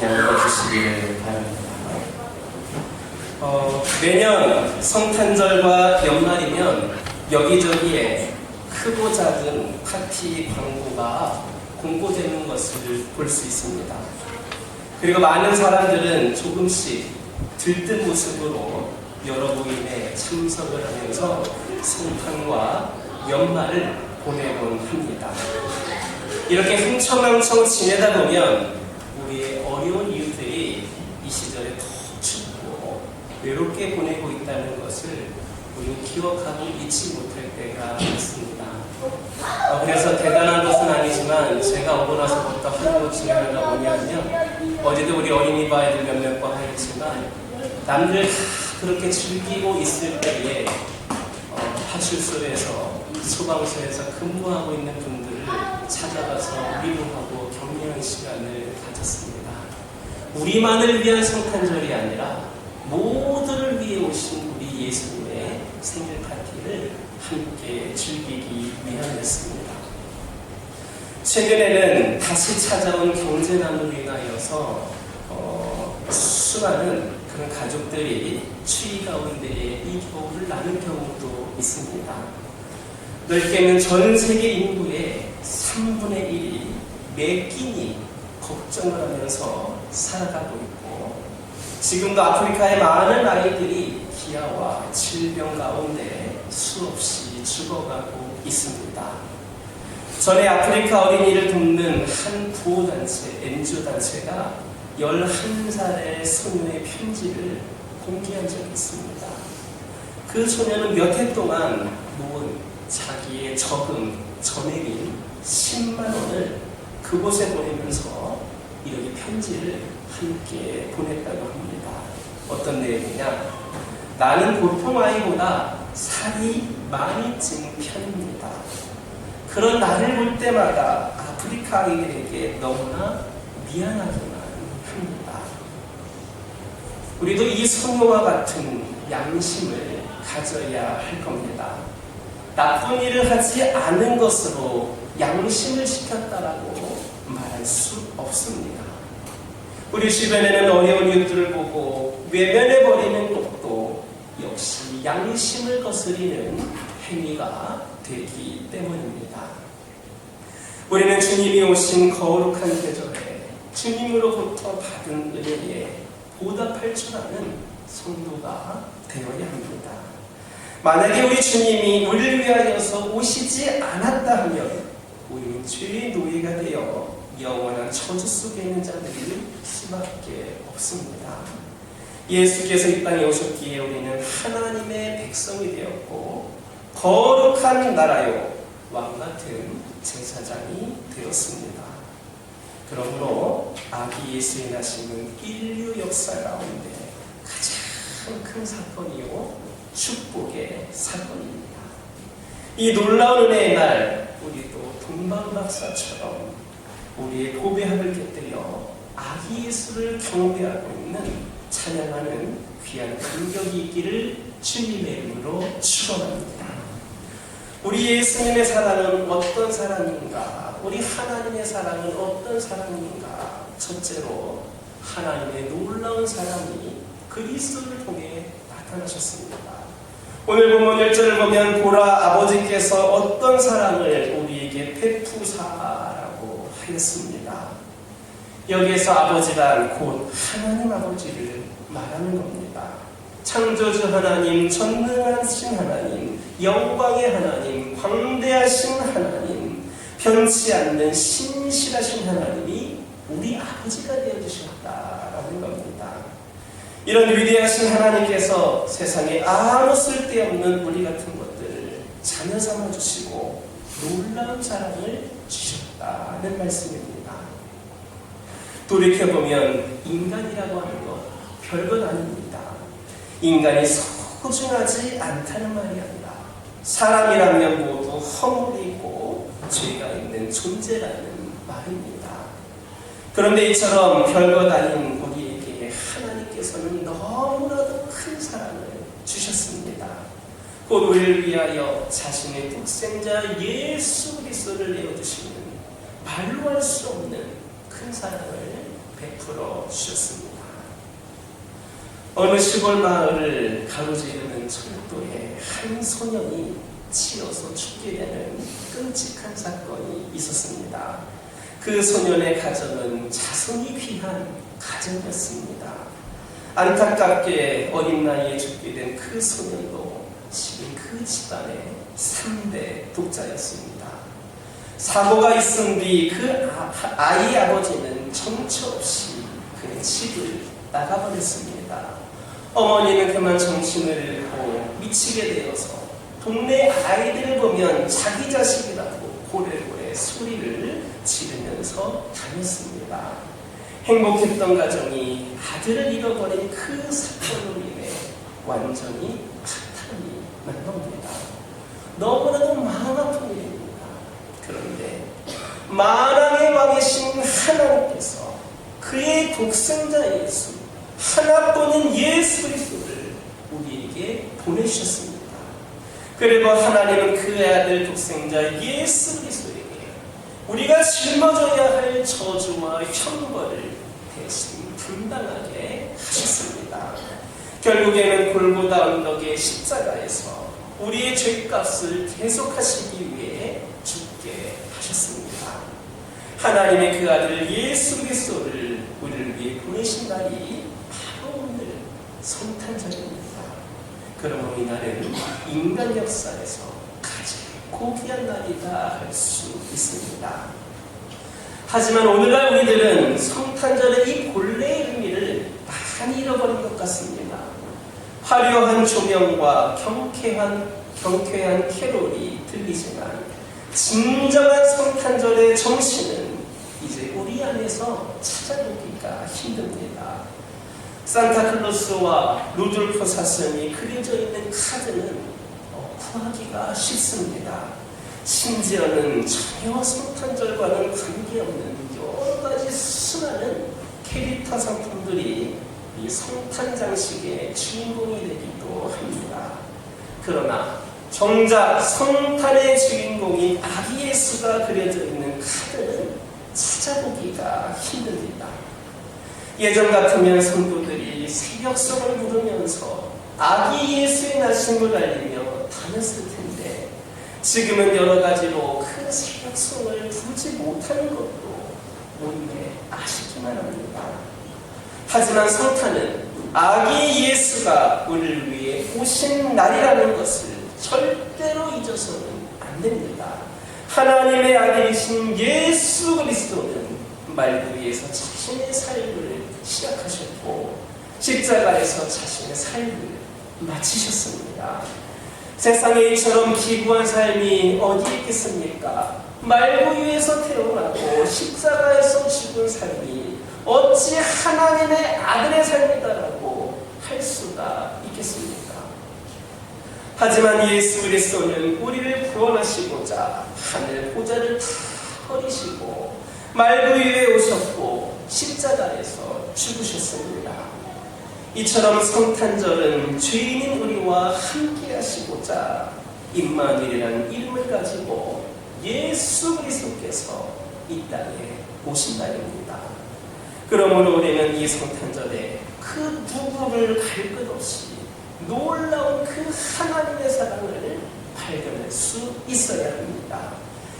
양해해 주시기를 바랍니다. 매년 성탄절과 연말이면 여기저기에 크고 작은 파티 광고가 공고되는 것을 볼 수 있습니다. 그리고 많은 사람들은 조금씩 들뜬 모습으로 여러 모임에 참석을 하면서 성탄과 연말을 보내곤 합니다. 이렇게 흥청망청 지내다 보면 우리의 어려운 이웃들이 이 시절에 더 춥고 외롭게 보내고 있다는 것을 우리는 기억하고 잊지 못할 때가 있습니다. 그래서 대단한 것은 아니지만 제가 오고 나서부터 하는 것 중에 하나가 뭐냐면, 어제도 우리 어린이 아이들 몇몇 번 하였지만 남들 다 그렇게 즐기고 있을 때에 파출소에서 소방서에서 근무하고 있는 분들을 찾아가서 위로하고 격려하는 시간을 가졌습니다. 우리만을 위한 성탄절이 아니라 모두를 위해 오신 우리 예수님의 생일 파티를 함께 즐기기 위함이었습니다. 최근에는 다시 찾아온 경제난으로 인하여서 수많은 그런 가족들이 추위 가운데에 이 겨울을 나는 경우도 있습니다. 넓게는 전 세계 인구의 3분의 1이 매 끼니 걱정을 하면서 살아가고 있고, 지금도 아프리카의 많은 아이들이 기아와 질병 가운데 수없이 죽어가고 있습니다. 전에 아프리카 어린이를 돕는 한 구호단체, NGO단체가 11살의 소녀의 편지를 공개한 적이 있습니다. 그 소녀는 몇 해 동안 모은 자기의 저금, 전액인 10만 원을 그곳에 보내면서 이렇게 편지를 함께 보냈다고 합니다. 어떤 내용이냐? 나는 보통 아이보다 살이 많이 찐 편입니다. 그런 나를 볼 때마다 아프리카 아이들에게 너무나 미안하기만 합니다. 우리도 이 소녀와 같은 양심을 가져야 할 겁니다. 나쁜 일을 하지 않은 것으로 양심을 시켰다라고 말할 수 없습니다. 우리 주변에는 어려운 이웃들을 보고 외면해버리는 것도 역시 양심을 거스리는 행위가 되기 때문입니다. 우리는 주님이 오신 거룩한 계절에 주님으로부터 받은 은혜에 보답할 줄 아는 성도가 되어야 합니다. 만약에 우리 주님이 우리를 위하여서 오시지 않았다 하면 우리는 죄의 노예가 되어 영원한 저주 속에 있는 자들일 수밖에 없습니다. 예수께서 이 땅에 오셨기에 우리는 하나님의 백성이 되었고 거룩한 나라요 왕같은 제사장이 되었습니다. 그러므로 아기 예수의 나심은 인류 역사 가운데 가장 큰 사건이요 축복의 사건입니다. 이 놀라운 은혜의 날 우리도 동방박사처럼 우리의 보배합을 곁들여 아기 예수를 경배하고 있는 찬양하는 귀한 감격이 있기를 주님의 이름으로 축원합니다. 우리 예수님의 사랑은 어떤 사랑인가? 우리 하나님의 사랑은 어떤 사랑인가? 첫째로 하나님의 놀라운 사랑이 그리스도를 통해 나타나셨습니다. 오늘 본문 1절을 보면 보라 아버지께서 어떤 사랑을 우리에게 베푸사라고 하였습니다. 여기에서 아버지란 곧 하나님 아버지를 말하는 겁니다. 창조주 하나님, 전능하신 하나님, 영광의 하나님, 광대하신 하나님, 변치 않는 신실하신 하나님이 우리 아버지가 되어주셨다라는 겁니다. 이런 위대하신 하나님께서 세상에 아무 쓸데없는 우리 같은 것들을 자녀 삼아주시고 놀라운 사랑을 주셨다는 말씀입니다. 돌이켜보면 인간이라고 하는 것 별것 아닙니다. 인간이 소중하지 않다는 말이 아니라 사람이라면 모두 허물이 있고 죄가 있는 존재라는 말입니다. 그런데 이처럼 별것 아닌 우리에게 하나님께서는 너무나도 큰 사랑을 주셨습니다. 곧 우리를 위하여 자신의 독생자 예수 그리스도를 내어주시는 말로 할 수 없는 큰 사랑을 베풀어 주셨습니다. 어느 시골 마을을 가로지르는 철도에 한 소년이 치여서 죽게 되는 끔찍한 사건이 있었습니다. 그 소년의 가정은 자손이 귀한 가정이었습니다. 안타깝게 어린 나이에 죽게 된 그 소년도 지금 그 집안의 3대 독자였습니다. 사고가 있은 뒤 그 아이 아버지는 정처 없이 그의 집을 나가버렸습니다. 어머니는 그만 정신을 잃고 미치게 되어서 동네 아이들을 보면 자기 자식이라고 고래고래 소리를 지르면서 다녔습니다. 행복했던 가정이 아들을 잃어버린 그 사건으로 인해 완전히 파탄이 난 겁니다. 너무나도 마음 아픈 일입니다. 그런데 만왕의 왕이신 하나님께서 그의 독생자 예수 하나뿐인 예수 그리스도를 우리에게 보내주셨습니다. 그리고 하나님은 그 아들 독생자 예수 그리스도에게 우리가 짊어져야 할 저주와 형벌을 대신 분당하게 하셨습니다. 결국에는 골고다 언덕의 십자가에서 우리의 죄값을 대속하시기 위해 죽게 하셨습니다. 하나님의 그 아들 예수 그리스도를 우리를 위해 보내신 날이 바로 오늘 성탄절입니다. 그러므로 이날은 인간 역사에서 가장 고귀한 날이다 할 수 있습니다. 하지만 오늘날 우리들은 성탄절의 이 본래의 의미를 많이 잃어버린 것 같습니다. 화려한 조명과 경쾌한 캐롤이 들리지만 진정한 성탄절의 정신은 이제 우리 안에서 찾아보기가 힘듭니다. 산타클로스와 루돌프 사슴이 그려져 있는 카드는 구하기가 쉽습니다. 심지어는 전혀 성탄절과는 관계없는 여러 가지 수많은 캐릭터 상품들이 이 성탄 장식의 주인공이 되기도 합니다. 그러나 정작 성탄의 주인공인 아기 예수가 그려져 있는 카드는 찾아보기가 힘듭니다. 예전 같으면 성도들이 새벽송을 부르면서 아기 예수의 나심을 알리며 다녔을 텐데 지금은 여러 가지로 그 새벽송을 부르지 못하는 것도 우리의 아쉽기만 합니다. 하지만 성탄은 아기 예수가 우리를 위해 오신 날이라는 것을 절대로 잊어서는 안 됩니다. 하나님의 아들이신 예수 그리스도는 말구 위에서 자신의 삶을 시작하셨고 십자가에서 자신의 삶을 마치셨습니다. 세상에 이처럼 기구한 삶이 어디 있겠습니까? 말구 위에서 태어나고 십자가에서 죽은 삶이 어찌 하나님의 아들의 삶이다라고 할 수가 있겠습니까? 하지만 예수 그리스도는 우리를 구원하시고자 하늘 보좌를 다 버리시고 말구 위에 오셨고 십자가에서 죽으셨습니다. 이처럼 성탄절은 죄인인 우리와 함께 하시고자 임마누엘이라는 이름을 가지고 예수 그리스도께서 이 땅에 오신 날입니다. 그러므로 우리는 이 성탄절에 그 누구를 갈 것 없이 놀라운 그 하나님의 사랑을 발견할 수 있어야 합니다.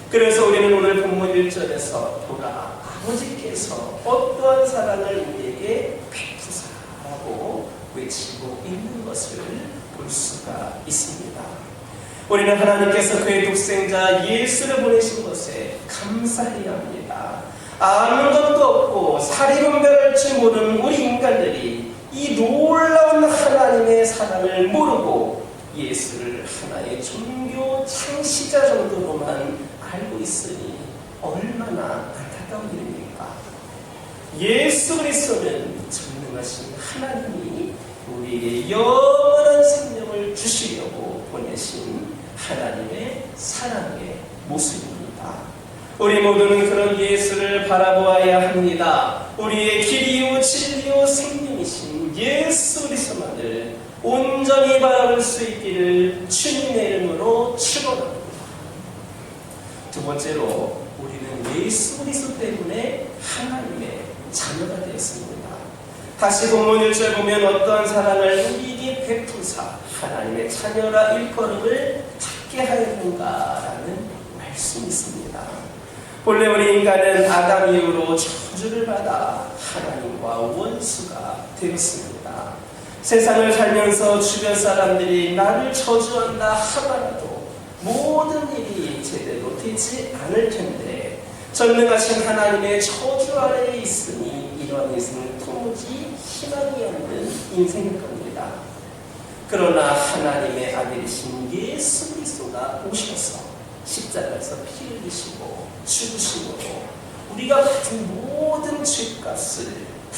그래서 우리는 오늘 본문 1절에서 보라 아버지께서 어떠한 사랑을 우리에게 베푸사라고 외치고 있는 것을 볼 수가 있습니다. 우리는 하나님께서 그의 독생자 예수를 보내신 것에 감사해야 합니다. 아는 것도 없고 사리분별할 줄 모르는 우리 인간들이 이 놀라운 하나님의 사랑을 모르고 예수를 하나의 종교 창시자 정도로만 알고 있으니 얼마나 안타까운 일입니까? 예수 그리스도는 전능하신 하나님이 우리에게 영원한 생명을 주시려고 보내신 하나님의 사랑의 모습입니다. 우리 모두는 그런 예수를 바라보아야 합니다. 우리의 길이요 진리요 생명이신 예수 그리스도만을 온전히 바라볼 수 있기를 주님의 이름으로 축원합니다. 두 번째로 우리는 예수 그리스도 때문에 하나님의 자녀가 되었습니다. 다시 본문 1절 보면 어떠한 사랑을 우리에게 베푸사 하나님의 자녀라 일컬음을 받게 하였는가라는 말씀이 있습니다. 본래 우리 인간은 아담 이후로 저주를 받아 하나님과 원수가 되었습니다. 세상을 살면서 주변 사람들이 나를 저주한다 하더라도 모든 일이 제대로 되지 않을 텐데 전능하신 하나님의 저주 아래에 있으니 이런 인생은 도무지 희망이 없는 인생일 겁니다. 그러나 하나님의 아들이신 예수 그리스도가 오셔서 십자가에서 피 흘리시고 죽으심으로 우리가 받은 모든 죄값을 다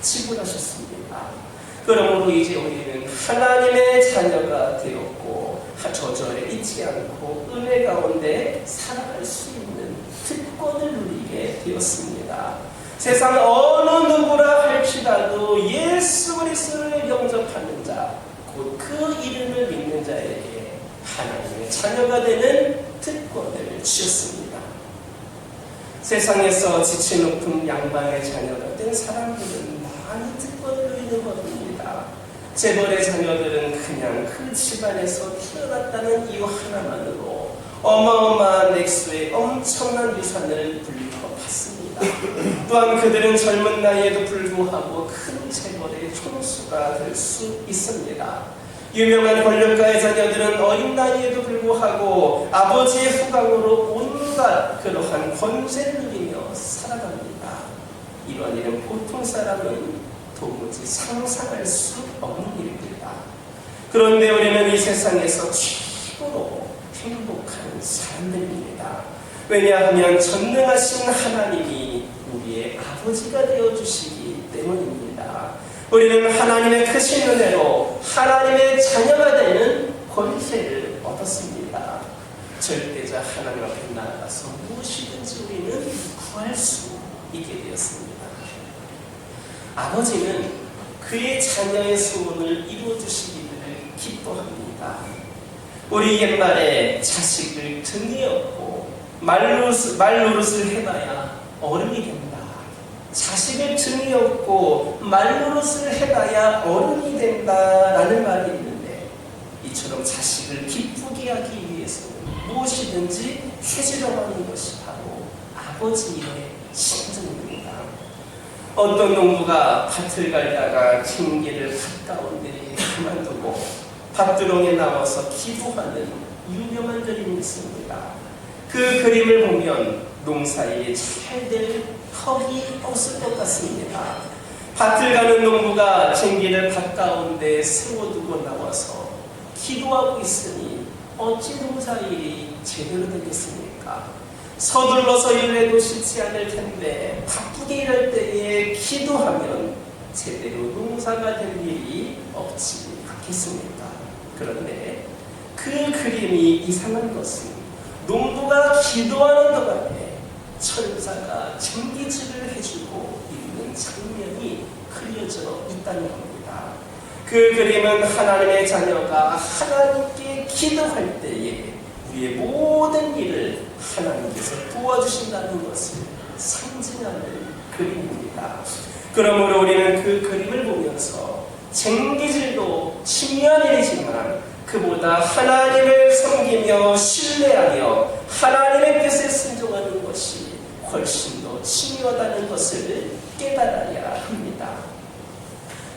지불하셨습니다. 그러므로 이제 우리는 하나님의 자녀가 되었고 저주 아래 있지 않고 은혜 가운데 살아갈 수 있는 특권을 누리게 되었습니다. 세상 어느 누구라 할지라도 예수 그리스도를 영접하는 자, 곧 그 이름을 믿는 자에게 하나님의 자녀가 되는 특권을 주셨습니다. 세상에서 지체 높은 양반의 자녀가 된 사람들은 많은 특권을 누리는 것입니다. 재벌의 자녀들은 그냥 그 집안에서 태어났다는 이유 하나만으로 어마어마한 액수의 엄청난 유산을 물려받습니다. 또한 그들은 젊은 나이에도 불구하고 큰 재벌의 총수가 될 수 있습니다. 유명한 권력가의 자녀들은 어린 나이에도 불구하고 아버지의 후광으로 온갖 그러한 권세를 누리며 살아갑니다. 이러한 일은 보통 사람은 도무지 상상할 수 없는 일입니다. 그런데 우리는 이 세상에서 최고로 행복한 사람들입니다. 왜냐하면 전능하신 하나님이 우리의 아버지가 되어주시기 때문입니다. 우리는 하나님의 크신 은혜로 하나님의 자녀가 되는 권세를 얻었습니다. 절대자 하나님 앞에 나아가서 무엇이든지 우리는 구할 수 있게 되었습니다. 아버지는 그의 자녀의 소원을 이루어주시기를 기뻐합니다. 우리 옛말에 자식을 등에 업고 말노릇을 해봐야 어른이 된다. 자식을 등이 업고 말노릇을 해봐야 어른이 된다라는 말이 있는데, 이처럼 자식을 기쁘게 하기 위해서는 무엇이든지 해주려고 하는 것이 바로 아버지의 심정입니다. 어떤 농부가 밭을 갈다가 징계를 가까운 데에 그만두고 밭두렁에 나와서 기도하는 유명한 그림이 있습니다. 그 그림을 보면 농사에 잘 될 턱이 없을 것 같습니다. 밭을 가는 농부가 쟁기를 밭 가운데 세워두고 나와서 기도하고 있으니 어찌 농사일이 제대로 되겠습니까? 서둘러서 일해도 쉽지 않을 텐데 바쁘게 일할 때에 기도하면 제대로 농사가 될 일이 없지 않겠습니까? 그런데 그 그림이 이상한 것은 농부가 기도하는 동안에 천사가 쟁기질을 해주고 있는 장면이 그려져 있다는 겁니다. 그 그림은 하나님의 자녀가 하나님께 기도할 때에 우리의 모든 일을 하나님께서 도와주신다는 것을 상징하는 그림입니다. 그러므로 우리는 그 그림을 보면서 쟁기질도 중요한 일이지만 그보다 하나님을 섬기며 신뢰하며 하나님의 뜻에 순종하는 것이 훨씬 더 중요하다는 것을 깨달아야 합니다.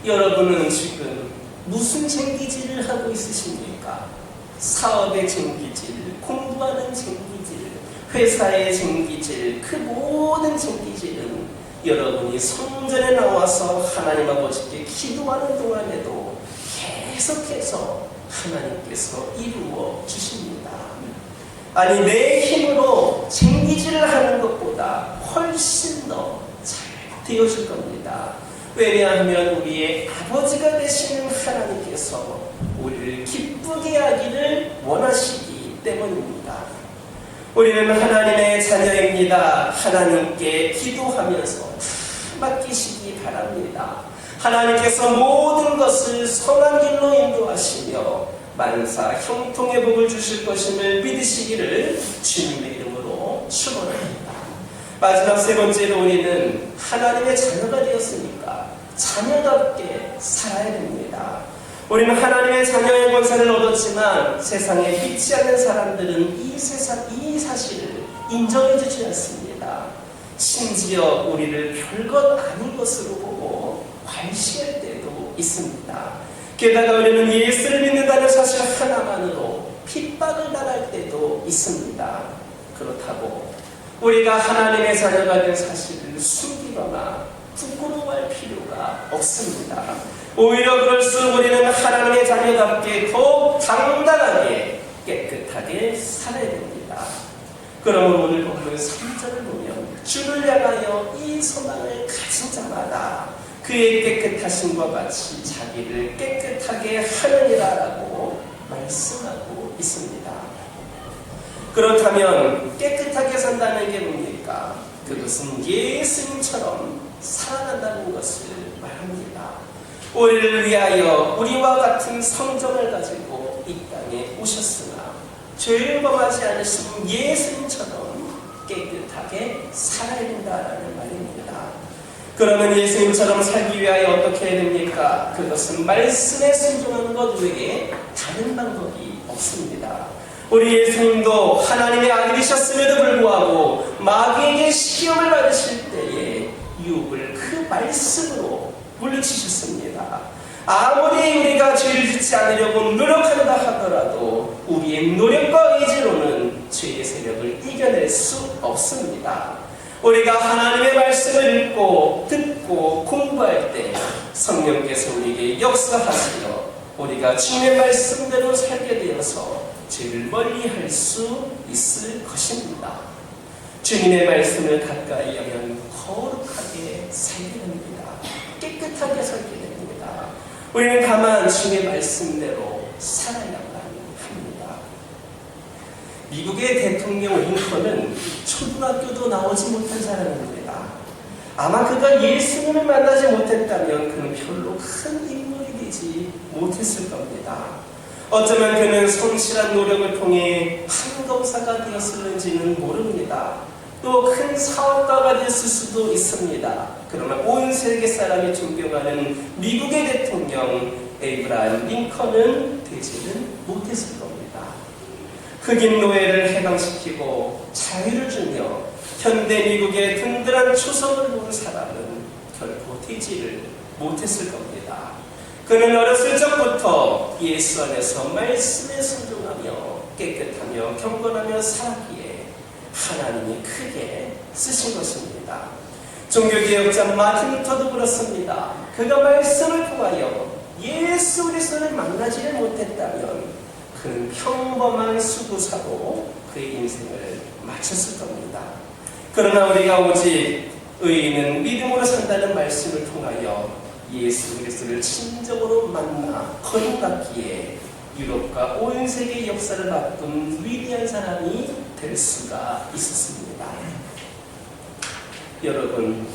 여러분은 지금 무슨 쟁기질을 하고 있으십니까? 사업의 쟁기질, 공부하는 쟁기질, 회사의 쟁기질, 그 모든 쟁기질은 여러분이 성전에 나와서 하나님 아버지께 기도하는 동안에도 계속해서 하나님께서 이루어 주십니다. 아니, 내 힘으로 쟁기질을 하는 것보다 훨씬 더 잘 되어질 겁니다. 왜냐하면 우리의 아버지가 되시는 하나님께서 우리를 기쁘게 하기를 원하시기 때문입니다. 우리는 하나님의 자녀입니다. 하나님께 기도하면서 맡기시기 바랍니다. 하나님께서 모든 것을 선한 길로 인도하시며 만사 형통의 복을 주실 것임을 믿으시기를 주님의 이름으로 축원합니다. 마지막 세 번째로 우리는 하나님의 자녀가 되었으니까 자녀답게 살아야 됩니다. 우리는 하나님의 자녀의 권세를 얻었지만 세상에 믿지 않는 사람들은 이 사실을 인정해주지 않습니다. 심지어 우리를 별것 아닌 것으로 보고 괄시할 때도 있습니다. 게다가 우리는 예수를 믿는다는 사실 하나만으로 핍박을 당할 때도 있습니다. 그렇다고 우리가 하나님의 자녀가 된 사실을 숨기거나 부끄러워할 필요가 없습니다. 오히려 그럴수록 우리는 하나님의 자녀답게 더욱 당당하게 깨끗하게 살아야 됩니다. 그러므로 오늘 본문 3절을 보면 주를 향하여 이 소망을 가진 자마다 그의 깨끗하심과 같이 자기를 깨끗하게 하느니라 라고 말씀하고 있습니다. 그렇다면 깨끗하게 산다는 게 뭡니까? 그것은 예수님처럼 살아간다는 것을 말합니다. 우리를 위하여 우리와 같은 성정을 가지고 이 땅에 오셨으나 죄를 범하지 않으신 예수님처럼 깨끗하게 살아야 된다는 말입니다. 그러면 예수님처럼 살기 위하여 어떻게 해야 됩니까? 그것은 말씀에 순종하는 것 외에 다른 방법이 없습니다. 우리 예수님도 하나님의 아들이셨음에도 불구하고 마귀에게 시험을 받으실 때에 유혹을 그 말씀으로 물리치셨습니다. 아무리 우리가 죄를 짓지 않으려고 노력한다 하더라도 우리의 노력과 의지로는 죄의 세력을 이겨낼 수 없습니다. 우리가 하나님의 말씀을 읽고 듣고 공부할 때 성령께서 우리에게 역사하시어 우리가 주님의 말씀대로 살게 되어서 죄를 멀리할 수 있을 것입니다. 주님의 말씀을 가까이 하면 거룩하게 살게 됩니다. 깨끗하게 살게 됩니다. 우리는 다만 주님의 말씀대로 살아야만 합니다. 미국의 대통령 링컨은 초등학교도 나오지 못한 사람입니다. 아마 그가 예수님을 만나지 못했다면 그는 별로 큰 인물이 되지 못했을 겁니다. 어쩌면 그는 성실한 노력을 통해 판검사가 되었을는지는 모릅니다. 또 큰 사업가가 됐을 수도 있습니다. 그러나 온 세계 사람이 존경하는 미국의 대통령 에이브라함 링컨은 되지는 못했을 겁니다. 흑인 노예를 해방시키고 자유를 주며 현대 미국의 든든한 초석을 놓은 사람은 결코 되지를 못했을 겁니다. 그는 어렸을 적부터 예수 안에서 말씀에 순종하며 깨끗하며 경건하며 살았기에 하나님이 크게 쓰신 것입니다. 종교개혁자 마틴 루터도 그렇습니다. 그가 말씀을 통하여 예수 그리스도를 만나지를 못했다면 그는 평범한 수구사로 그의 인생을 마쳤을 겁니다. 그러나 우리가 오직 의인은 믿음으로 산다는 말씀을 통하여 예수 그리스도를 친정으로 만나 거듭났기에 유럽과 온 세계의 역사를 바꾼 위대한 사람이 될 수가 있었습니다. 여러분,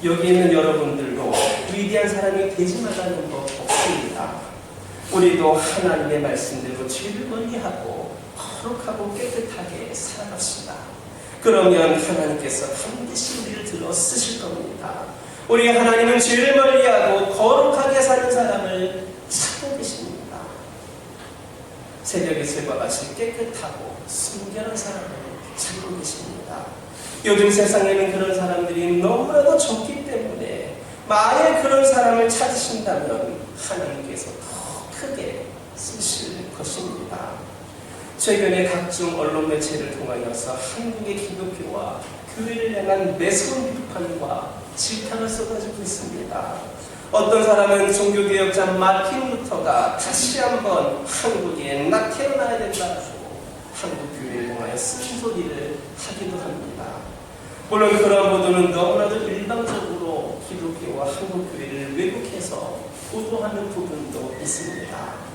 여기 있는 여러분들도 위대한 사람이 되지 말라는 법 없습니다. 우리도 하나님의 말씀대로 죄를 멀리하고 거룩하고 깨끗하게 살아갑시다. 그러면 하나님께서 반드시 우리를 들어 쓰실 겁니다. 우리 하나님은 죄를 멀리하고 거룩하게 사는 사람을 찾고 계십니다. 새벽의 새과 같이 깨끗하고 순결한 사람을 찾고 계십니다. 요즘 세상에는 그런 사람들이 너무나도 적기 때문에 만약 그런 사람을 찾으신다면 하나님께서 더 크게 쓰실 것입니다. 최근에 각종 언론 매체를 통하여서 한국의 기독교와 교회를 향한 매서운 비판과 질타가 쏟아지고 있습니다. 어떤 사람은 종교개혁자 마틴 루터가 다시 한번 한국에 태어나야 된다고 한국 교회를 향하여 쓴소리를 하기도 합니다. 물론 그런 보도는 너무나도 일방적으로 기독교와 한국 교회를 왜곡해서 보도하는 부분도 있습니다.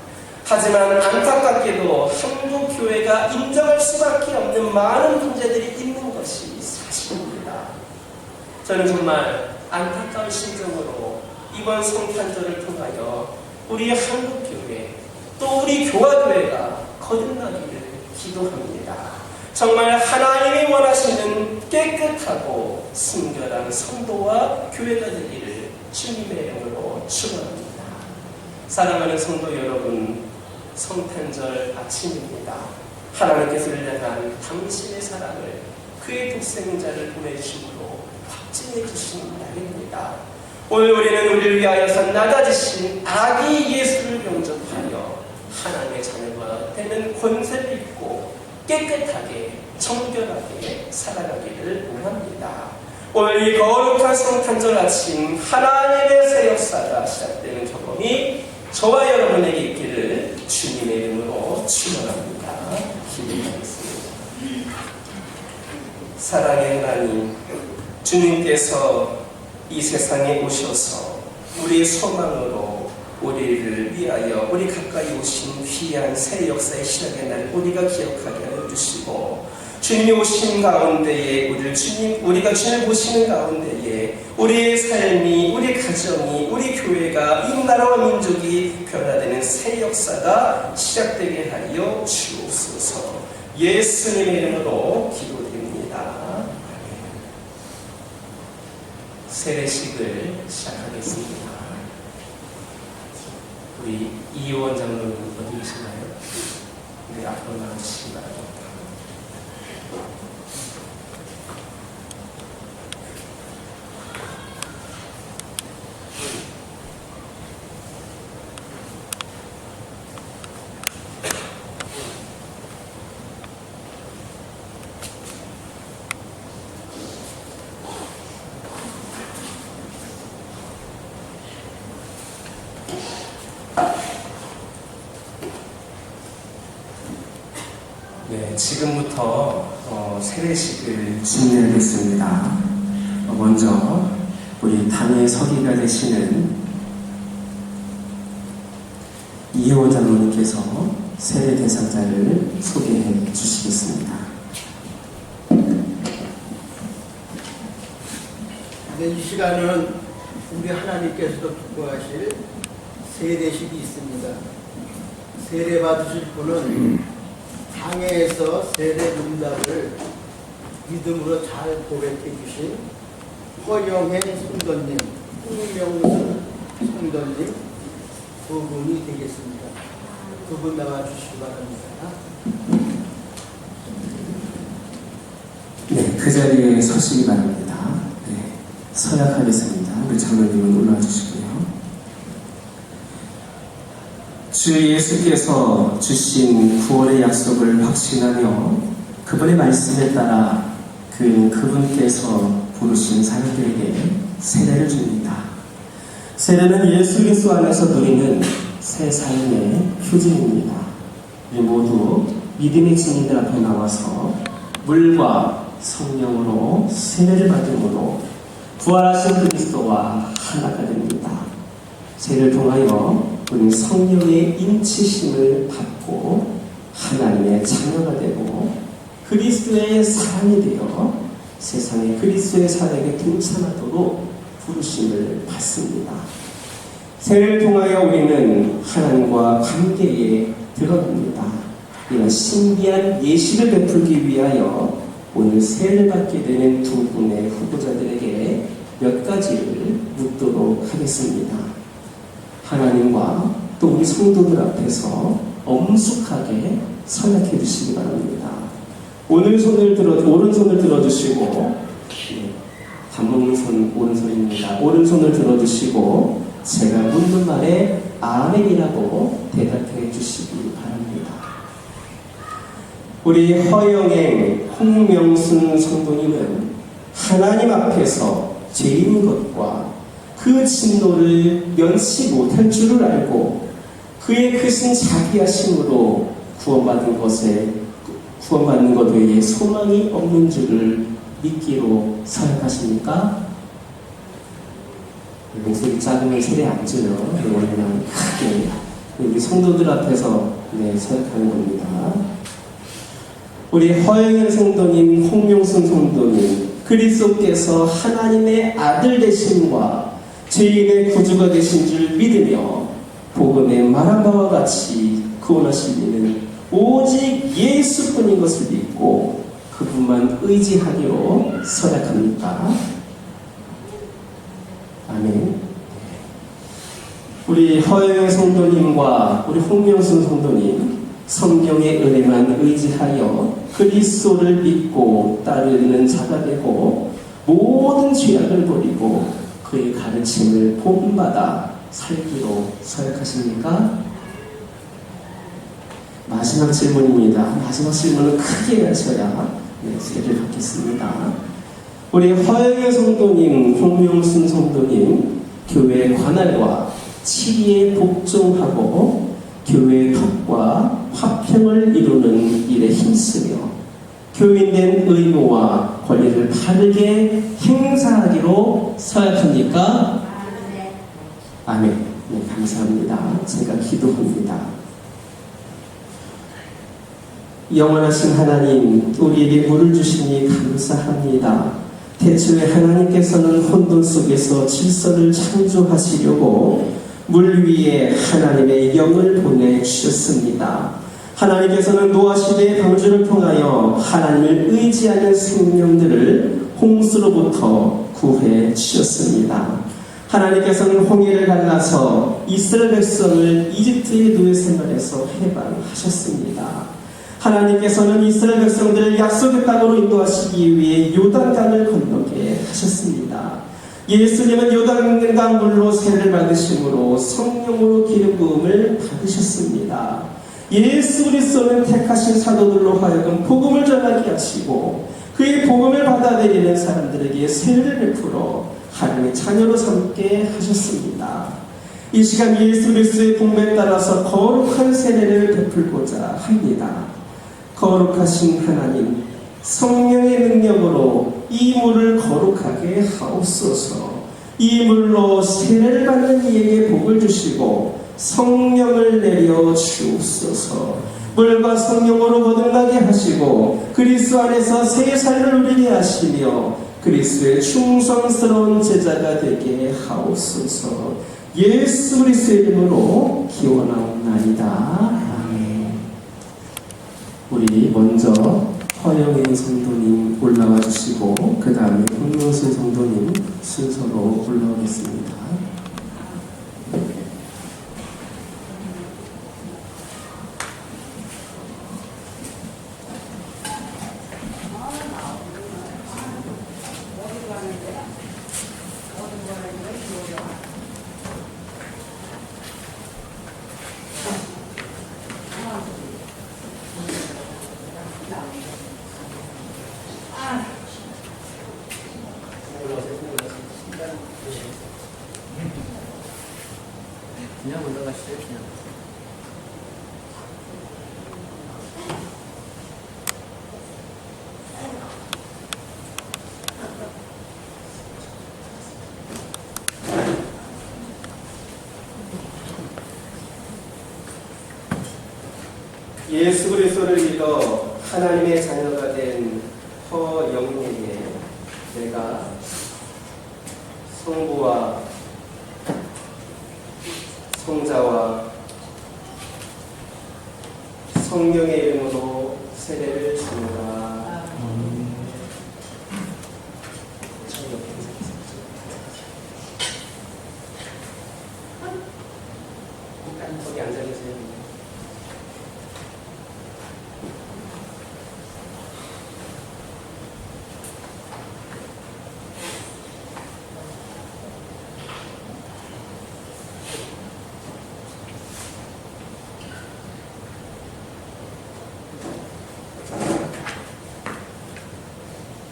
하지만 안타깝게도 한국 교회가 인정할 수밖에 없는 많은 문제들이 있는 것이 사실입니다. 저는 정말 안타까운 심정으로 이번 성탄절을 통하여 우리 한국교회 또 우리 교화교회가 거듭나기를 기도합니다. 정말 하나님이 원하시는 깨끗하고 순결한 성도와 교회가 되기를 주님의 이름으로 축원합니다. 사랑하는 성도 여러분, 성탄절 아침입니다. 하나님께서 향한 당신의 사랑을 그의 독생자를 보내주심으로 확증해 주신 날입니다. 오늘 우리는 우리를 위하여서 낮아지신 아기 예수를 영접하여 하나님의 자녀가 되는 권세를 입고 깨끗하게 정결하게 살아가기를 원합니다. 오늘 이 거룩한 성탄절 아침 하나님의 새 역사가 시작되는 경험이 저와 여러분에게 있기를 주님의 이름으로 축원합니다. 기도하겠습니다. 사랑의 하나님, 주님께서 이 세상에 오셔서 우리의 소망으로 우리를 위하여 우리 가까이 오신 귀한 새 역사의 시작의 날 우리가 기억하게 하여 주시고, 주님이 오신 가운데에 우리가 주님을 보시는 가운데에 우리의 삶이, 우리 가정이, 우리 교회가, 이 나라와 민족이 변화되는 새 역사가 시작되게 하여 주옵소서. 예수님의 이름으로 기도드립니다. 세례식을 시작하겠습니다. 우리 이효원 장로님 어디 계시나요? 우리 앞으로 나와주시기 바랍니다. 네, 지금부터 세례식을 진행하겠습니다. 먼저 우리 당의 서기가 되시는 이효원 장로님께서 세례 대상자를 소개해 주시겠습니다. 네, 이 시간은 우리 하나님께서도 기뻐하실 세례식이 있습니다. 세례 받으실 분은 당회에서 세례 문답을 믿음으로 잘 고백해 주신 허영의 성도님, 홍명순 성도님 두 분이 되겠습니다. 두 분 나와주시기 바랍니다. 네, 그 자리에 서시기 바랍니다. 네, 서약하겠습니다. 우리 장로님은 올라와 주시고요. 주 예수께서 주신 구원의 약속을 확신하며 그분의 말씀에 따라 그분께서 부르신 사람들에게 세례를 줍니다. 세례는 예수 그리스도 안에서 누리는 새 삶의 표징입니다. 우리 모두 믿음의 증인들 앞에 나와서 물과 성령으로 세례를 받음으로 부활하신 그리스도와 하나가 됩니다. 세례를 통하여 우리는 성령의 인치심을 받고 하나님의 자녀가 되고 그리스도의 사람이 되어 세상에 그리스도의 사역에 동참하도록 부르심을 받습니다. 세례를 통하여 우리는 하나님과 관계에 들어갑니다. 이런 신비한 예식을 베풀기 위하여 오늘 세례를 받게 되는 두 분의 후보자들에게 몇 가지를 묻도록 하겠습니다. 하나님과 또 우리 성도들 앞에서 엄숙하게 서약해 주시기 바랍니다. 오른손을 들어주시고, 담먹는 손 오른손입니다. 오른손을 들어주시고 제가 묻는 말에 아멘이라고 대답해 주시기 바랍니다. 우리 허영행 홍명순 성도님은 하나님 앞에서 죄인 것과 그 진노를 면치 못할 줄을 알고 그의 크신 자비하심으로 구원받는 것 외에 소망이 없는 줄을 믿기로 서약하십니까? 목소리 작으면 세례 안 줘요. 그냥 크게 우리 성도들 앞에서 서약하는 겁니다. 우리 허영현 성도님, 홍명순 성도님, 그리스도께서 하나님의 아들 되심과 죄인의 구주가 되신 줄 믿으며 복음에 말한 바와 같이 구원하실 이는 오직 예수뿐인 것을 믿고 그분만 의지하기로 서약합니까? 아멘. 우리 허영의 성도님과 우리 홍명순 성도님 성경의 은혜만 의지하여 그리스도를 믿고 따르는 자가 되고 모든 죄악을 버리고 그의 가르침을 본받아 살기로 서약하십니까? 마지막 질문입니다. 마지막 질문은 크게 하셔야 세례를 받겠습니다. 우리 허영의 성도님, 홍명순 성도님, 교회 관할과 치리에 복종하고 교회의 덕과 화평을 이루는 일에 힘쓰며 교인된 의무와 권리를 바르게 행사하기로 서약합니까? 아멘. 네, 감사합니다. 제가 기도합니다. 영원하신 하나님, 우리에게 물을 주시니 감사합니다. 태초에 하나님께서는 혼돈 속에서 질서를 창조하시려고 물 위에 하나님의 영을 보내주셨습니다. 하나님께서는 노아 시대의 방주를 통하여 하나님을 의지하는 생명들을 홍수로부터 구해 주셨습니다. 하나님께서는 홍해를 갈라서 이스라엘 백성을 이집트의 노예 생활에서 해방하셨습니다. 하나님께서는 이스라엘 백성들을 약속의 땅으로 인도하시기 위해 요단강을 건너게 하셨습니다. 예수님은 요단강 물로 세례를 받으심으로 성령으로 기름 부음을 받으셨습니다. 예수 그리스도는 택하신 사도들로 하여금 복음을 전하게 하시고 그의 복음을 받아들이는 사람들에게 세례를 베풀어 하나님의 자녀로 삼게 하셨습니다. 이 시간 예수 그리스도의 복음에 따라서 거룩한 세례를 베풀고자 합니다. 거룩하신 하나님, 성령의 능력으로 이 물을 거룩하게 하옵소서. 이 물로 세례를 받는 이에게 복을 주시고 성령을 내려 주옵소서. 물과 성령으로 거듭나게 하시고 그리스도 안에서 새 삶을 누리게 하시며 그리스도의 충성스러운 제자가 되게 하옵소서. 예수 그리스도의 이름으로 기원하옵나이다. 아멘. 우리 먼저 허영인 성도님 올라와 주시고 그 다음에 홍명수 성도님 순서로 올라오겠습니다. 그냥 올라가시죠, 그냥. 예수 그리스도를 믿어 하나님의 자녀가 된 허영에게 내가 성부와 성자와 성령의 이름으로 세례를 주노라. 일단 거기 앉아계세요.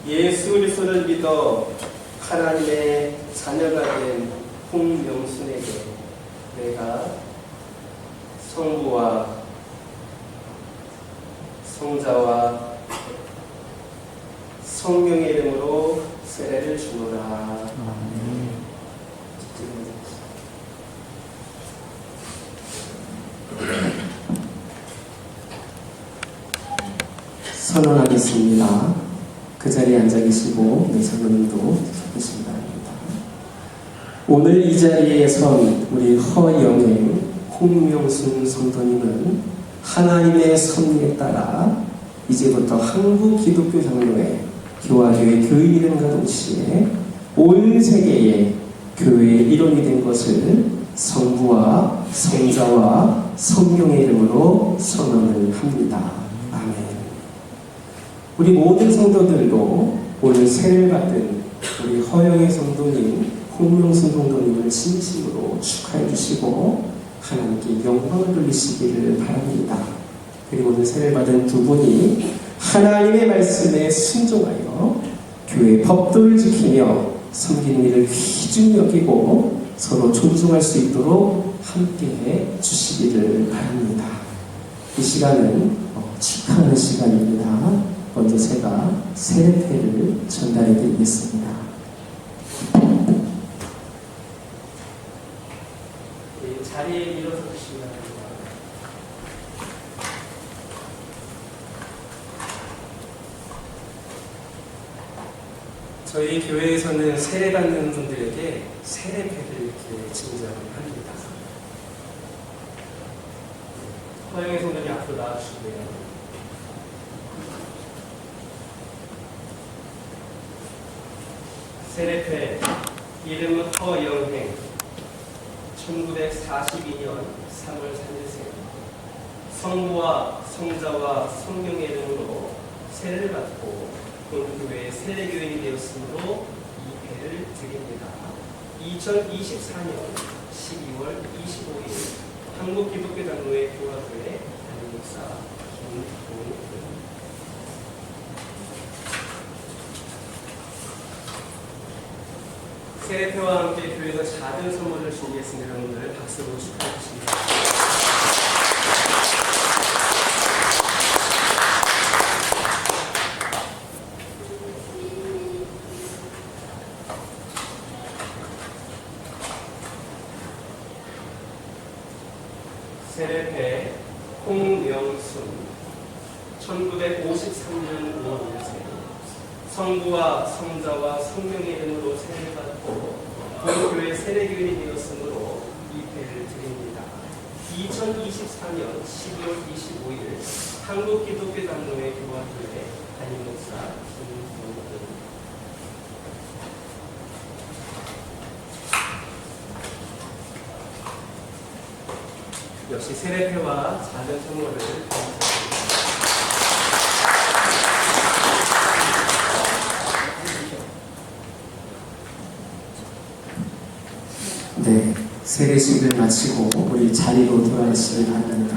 예수 그리스도를 믿어 하나님의 자녀가 된 홍명순에게 내가 성부와 성자와 성령의 이름으로 세례를 주노라. 선언하겠습니다. 그 자리에 앉아 계시고 네, 성도님도 계시기 바랍니다. 오늘 이 자리에 선 우리 허영의 홍명순 성도님은 하나님의 섭리에 따라 이제부터 한국 기독교 장로회 교화교회 교인이름과 동시에 온 세계의 교회의 일원이 된 것을 성부와 성자와 성령의 이름으로 선언을 합니다. 아멘. 우리 모든 성도들도 오늘 세례를 받은 우리 허영의 성도님, 홍명순 성도님을 진심으로 축하해 주시고 하나님께 영광을 돌리시기를 바랍니다. 그리고 오늘 세례를 받은 두 분이 하나님의 말씀에 순종하여 교회의 법도를 지키며 섬기는 일을 귀중히 여기고 서로 존중할 수 있도록 함께해 주시기를 바랍니다. 이 시간은 축하하는 시간입니다. 먼저 제가 세례패를 전달해 드리겠습니다. 자리에 일어서 주시기 바랍니다. 저희 교회에서는 세례받는 분들에게 세례패를 이렇게 증정을 합니다. 허영의 성도님 앞으로 나와주시고요. 세례패 이름은 허영행 1942년 3월 3일생 성부와 성자와 성령의 이름으로 세례를 받고 본교회의 세례교인이 되었으므로 이 패를 드립니다. 2024년 12월 25일 한국기독교장로회 교화교회 담임목사 김동훈입니다. 세례패와 함께 교회에서 작은 선물을 준비했습니다. 여러분들 박수로 축하해 주십니다. 세례패 홍명순 1953년 5월생 성부와 성자와 성령의 이름으로 세례를 받고 본교회 세례교인이 되었으므로 이 패를 드립니다. 2024년 12월 25일 한국기독교장로회 교화교회 담임목사 김동근. 역시 세례패와 작은 선물을 네, 세례식을 마치고 우리 자리로 돌아가시기 바랍니다.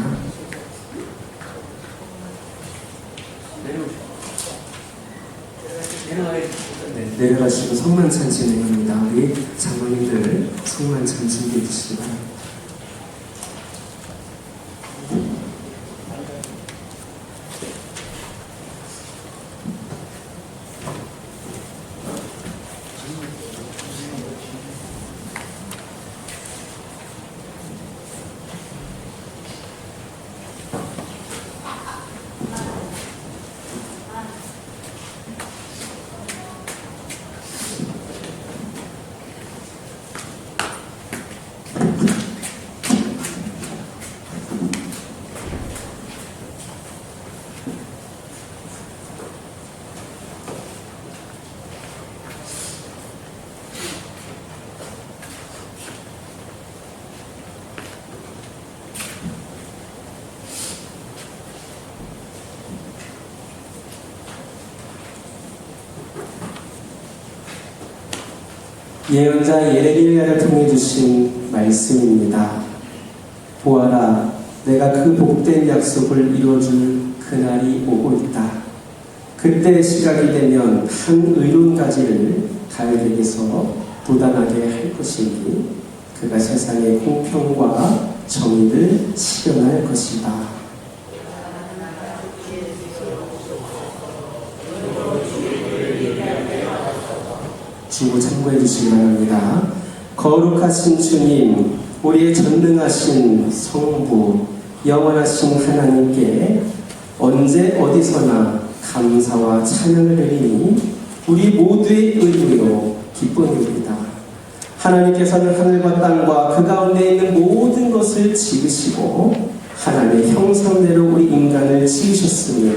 네, 내려가시고 성만찬 진행합니다. 우리 장로님들 성만찬 준비해 주시기 바랍니다. 예언자 예레미야를 통해 주신 말씀입니다. 보아라, 내가 그 복된 약속을 이루어줄 그날이 오고 있다. 그때 시각이 되면 한 의로운 가지를 다윗에게서 돋아나게 할 것이니 그가 세상의 공평과 정의를 실현할 것이다. 주고 참고해 주시기 바랍니다. 거룩하신 주님, 우리의 전능하신 성부, 영원하신 하나님께 언제 어디서나 감사와 찬양을 드리니 우리 모두의 의미로 기쁨입니다. 하나님께서는 하늘과 땅과 그 가운데 있는 모든 것을 지으시고 하나님의 형상대로 우리 인간을 지으셨으며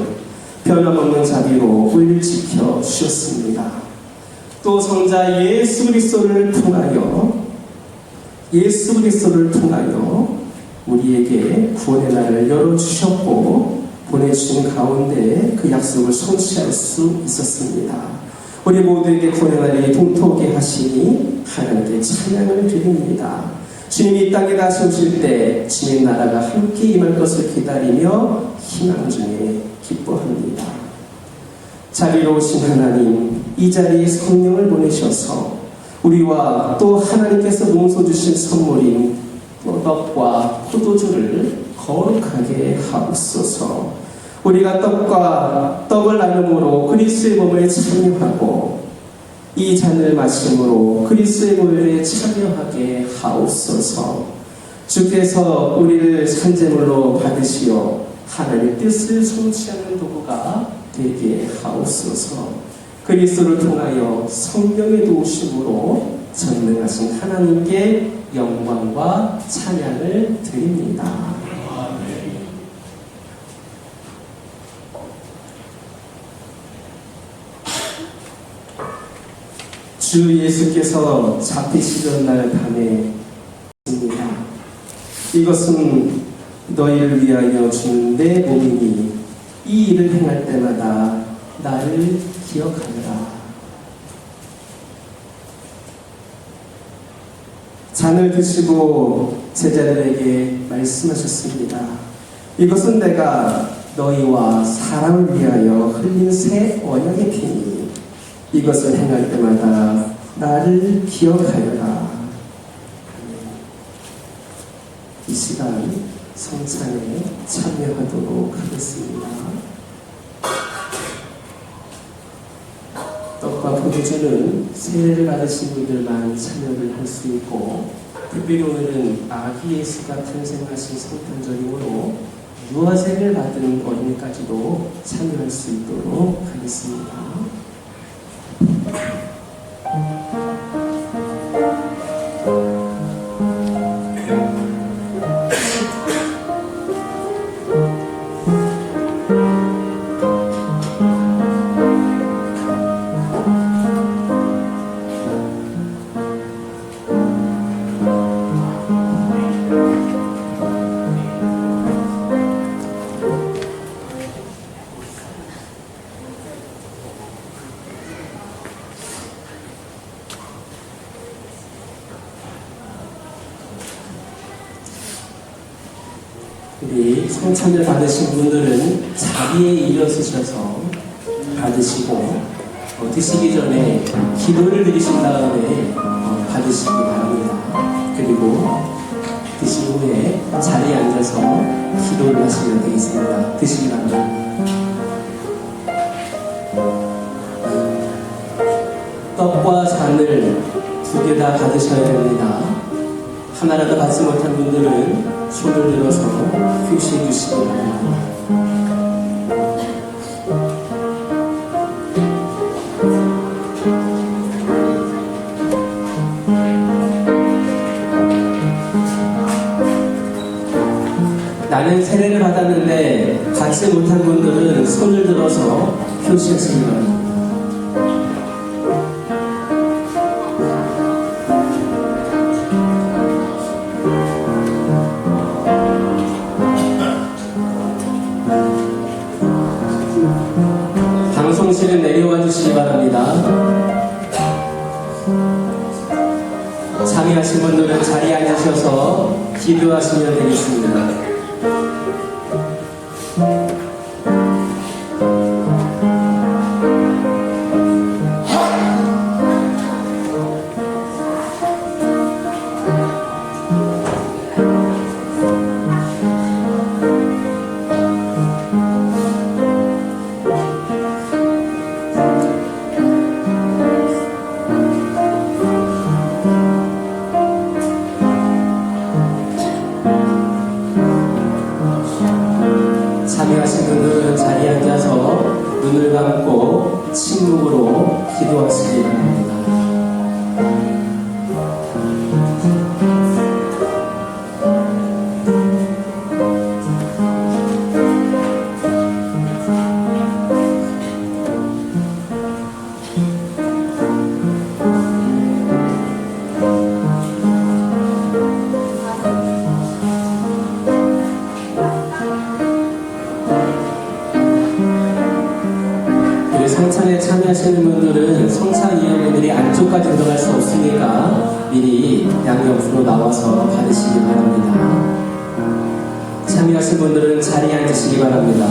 변함없는 자비로 우리를 지켜 주셨습니다. 또 성자 예수 그리스도를 통하여 우리에게 구원의 날을 열어주셨고 보내주신 가운데 그 약속을 성취할 수 있었습니다. 우리 모두에게 구원의 날이 동토하게 하시니 하나님께 찬양을 드립니다. 주님이 이 땅에 다시 오실 때 주님 나라가 함께 임할 것을 기다리며 희망 중에 기뻐합니다. 자비로우신 하나님, 이 자리에 성령을 보내셔서 우리와 또 하나님께서 몸소 주신 선물인 떡과 포도주를 거룩하게 하옵소서. 우리가 떡을 나눔으로 그리스도의 몸에 참여하고 이 잔을 마심으로 그리스도의 보혈에 참여하게 하옵소서. 주께서 우리를 산제물로 받으시어 하나님의 뜻을 성취하는 도구가 되게 하옵소서. 그리스도를 통하여 성령의 도우심으로 전능하신 하나님께 영광과 찬양을 드립니다. 주 예수께서 잡히시던 날 밤에 있습니다. 이것은 너희를 위하여 주는 내 몸이니 이 일을 행할 때마다 나를 기억하느라. 잔을 드시고 제자들에게 말씀하셨습니다. 이것은 내가 너희와 사람을 위하여 흘린 새 언약의 피니 이것을 행할 때마다 나를 기억하여라. 이 시간 성찬에 참여하도록 하겠습니다. 떡과 포도주는 세례를 받으신 분들만 참여를 할 수 있고, 특별히 오늘은 아기 예수가 탄생하신 성탄절이므로 유아세를 받은 어린이까지도 참여할 수 있도록 하겠습니다. 우리 성찬을 받으신 분들은 자리에 일어서셔서 받으시고 드시기 전에 기도를 드리신 다음에 받으시기 바랍니다. 그리고 드신 후에 자리에 앉아서 기도를 하시면 되겠습니다. 드시기 바랍니다. 떡과 잔을 두 개 다 받으셔야 됩니다. 하나라도 받지 못한 분들은 손을 들어서 표시해 주시기 바랍니다. 나는 세례를 받았는데 받지 못한 분들은 손을 들어서 표시하시기 바랍니다. 방송실은 내려와 주시기 바랍니다. 참여하신 분들은 자리에 앉으셔서 기도하시면 되겠습니다. 참여하신 분들은 자리에 앉아서 눈을 감고 침묵으로 기도하시기 바랍니다. 성찬에 참여하시는 분들은 성찬 이용분들이 안쪽까지 들어갈 수 없으니까 미리 양옆으로 나와서 받으시기 바랍니다. 참여하신 분들은 자리에 앉으시기 바랍니다.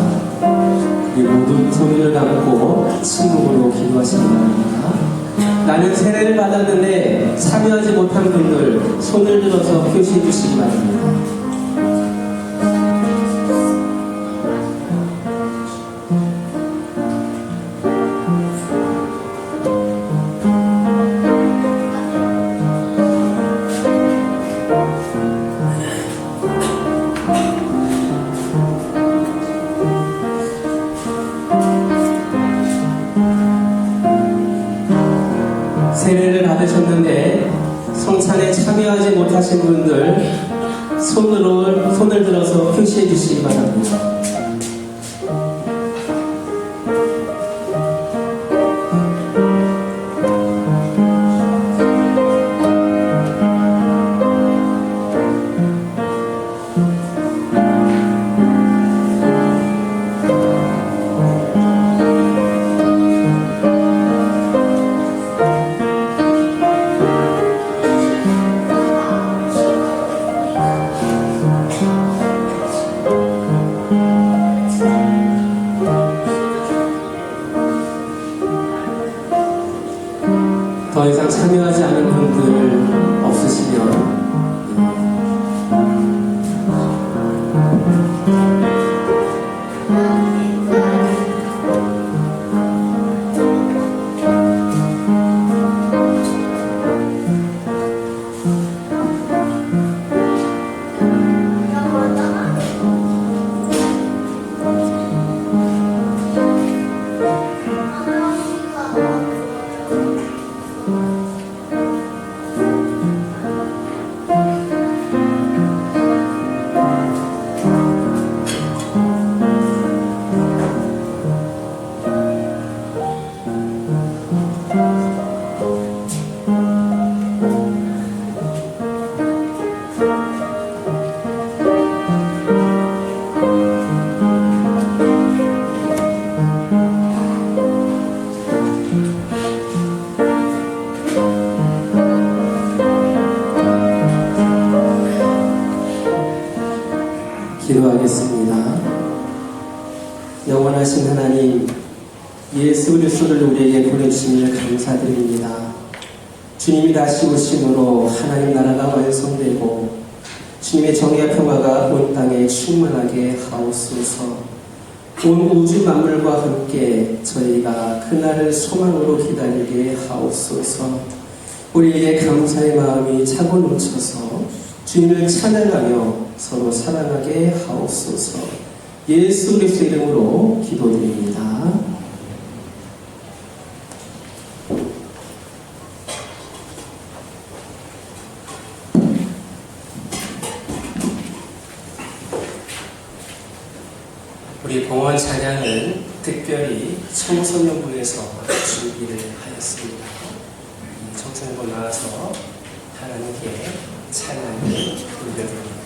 그리고 손을 감고 침묵으로 기도하시기 바랍니다. 나는 세례를 받았는데 참여하지 못한 분들 손을 들어서 표시해 주시기 바랍니다. 세례를 받으셨는데 성찬에 참여하지 못하신 분들 손을 들어서 표시해 주시기 바랍니다. 기도하겠습니다. 영원하신 하나님, 예수 그리스도를 우리에게 보내주심을 감사드립니다. 주님이 다시 오심으로 하나님 나라가 완성되고 주님의 정의와 평화가 온 땅에 충만하게 하옵소서. 온 우주 만물과 함께 저희가 그날을 소망으로 기다리게 하옵소서. 우리에게 감사의 마음이 차고 넘쳐서 주님을 찬양하며 서로 사랑하게 하옵소서. 예수 그리스도 이름으로 기도드립니다. 우리 봉헌 찬양은 특별히 청소년부에서 준비를 하였습니다. 이 청소년부 나와서 하나님께 찬양을 올려드립니다.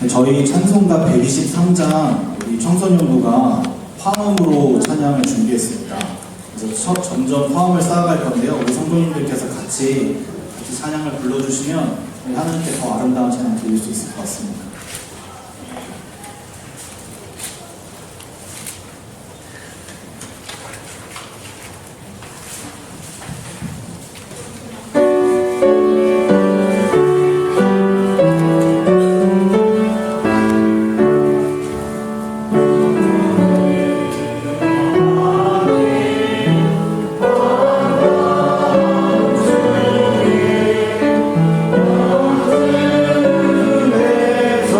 저희 찬송가 123장 우리 청소년부가 화음으로 찬양을 준비했습니다. 그래서 점점 화음을 쌓아갈 건데요. 우리 성도님들께서 같이 찬양을 불러주시면 우리 하나님께 더 아름다운 찬양 드릴 수 있을 것 같습니다. 서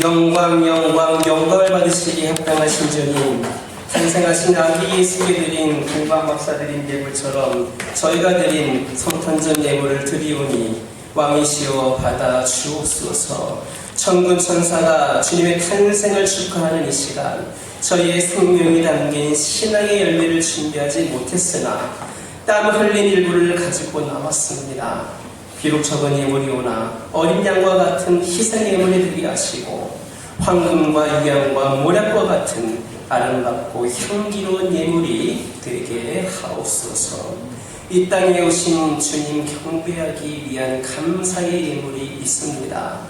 영광을 받으시기 합당하신 주님, 탄생하신 아기 예수께 드린 공방 박사 드린 예물처럼 저희가 드린 성탄절 예물을 드리오니 왕이시여 받아 주옵소서. 천군 천사가 주님의 탄생을 축하하는 이 시간, 저희의 생명이 담긴 신앙의 열매를 준비하지 못했으나 땀 흘린 일부를 가지고 나왔습니다. 비록 적은 예물이오나 어린 양과 같은 희생 예물이 되게 하시고 황금과 유향과 모략과 같은 아름답고 향기로운 예물이 되게 하옵소서. 이 땅에 오신 주님 경배하기 위한 감사의 예물이 있습니다.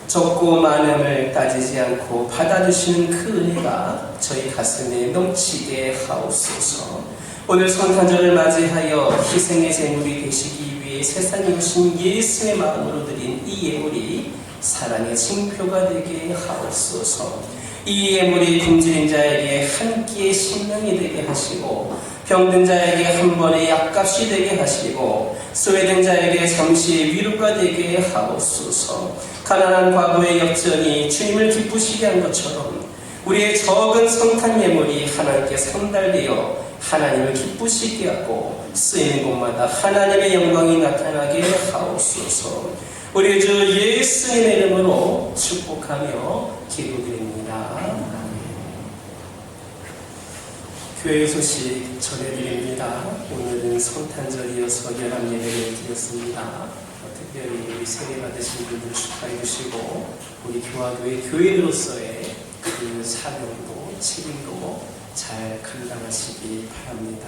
적고 많음을 따지지 않고 받아주시는 그 은혜가 저희 가슴에 넘치게 하옵소서. 오늘 성탄절을 맞이하여 희생의 제물이 되시기 위해 세상에 오신 예수의 마음으로 드린 이 예물이 사랑의 징표가 되게 하옵소서. 이 예물이 굶주린 자에게 한 끼의 식량이 되게 하시고 병든 자에게 한 번의 약값이 되게 하시고 소외된 자에게 잠시의 위로가 되게 하옵소서. 가난한 과부의 역전이 주님을 기쁘시게 한 것처럼 우리의 적은 성탄 예물이 하나님께 선달되어 하나님을 기쁘시게 하고 쓰이는 곳마다 하나님의 영광이 나타나게 하옵소서. 우리 주 예수님의 이름으로 축복하며 기도드립니다. 교회 소식 전해드립니다. 오늘은 성탄절이어서 연합 예배를 드렸습니다. 특별히 우리 세례 받으신 분들 축하해 주시고 우리 교화교회 교인으로서의 그 사명도 책임도 잘 감당하시기 바랍니다.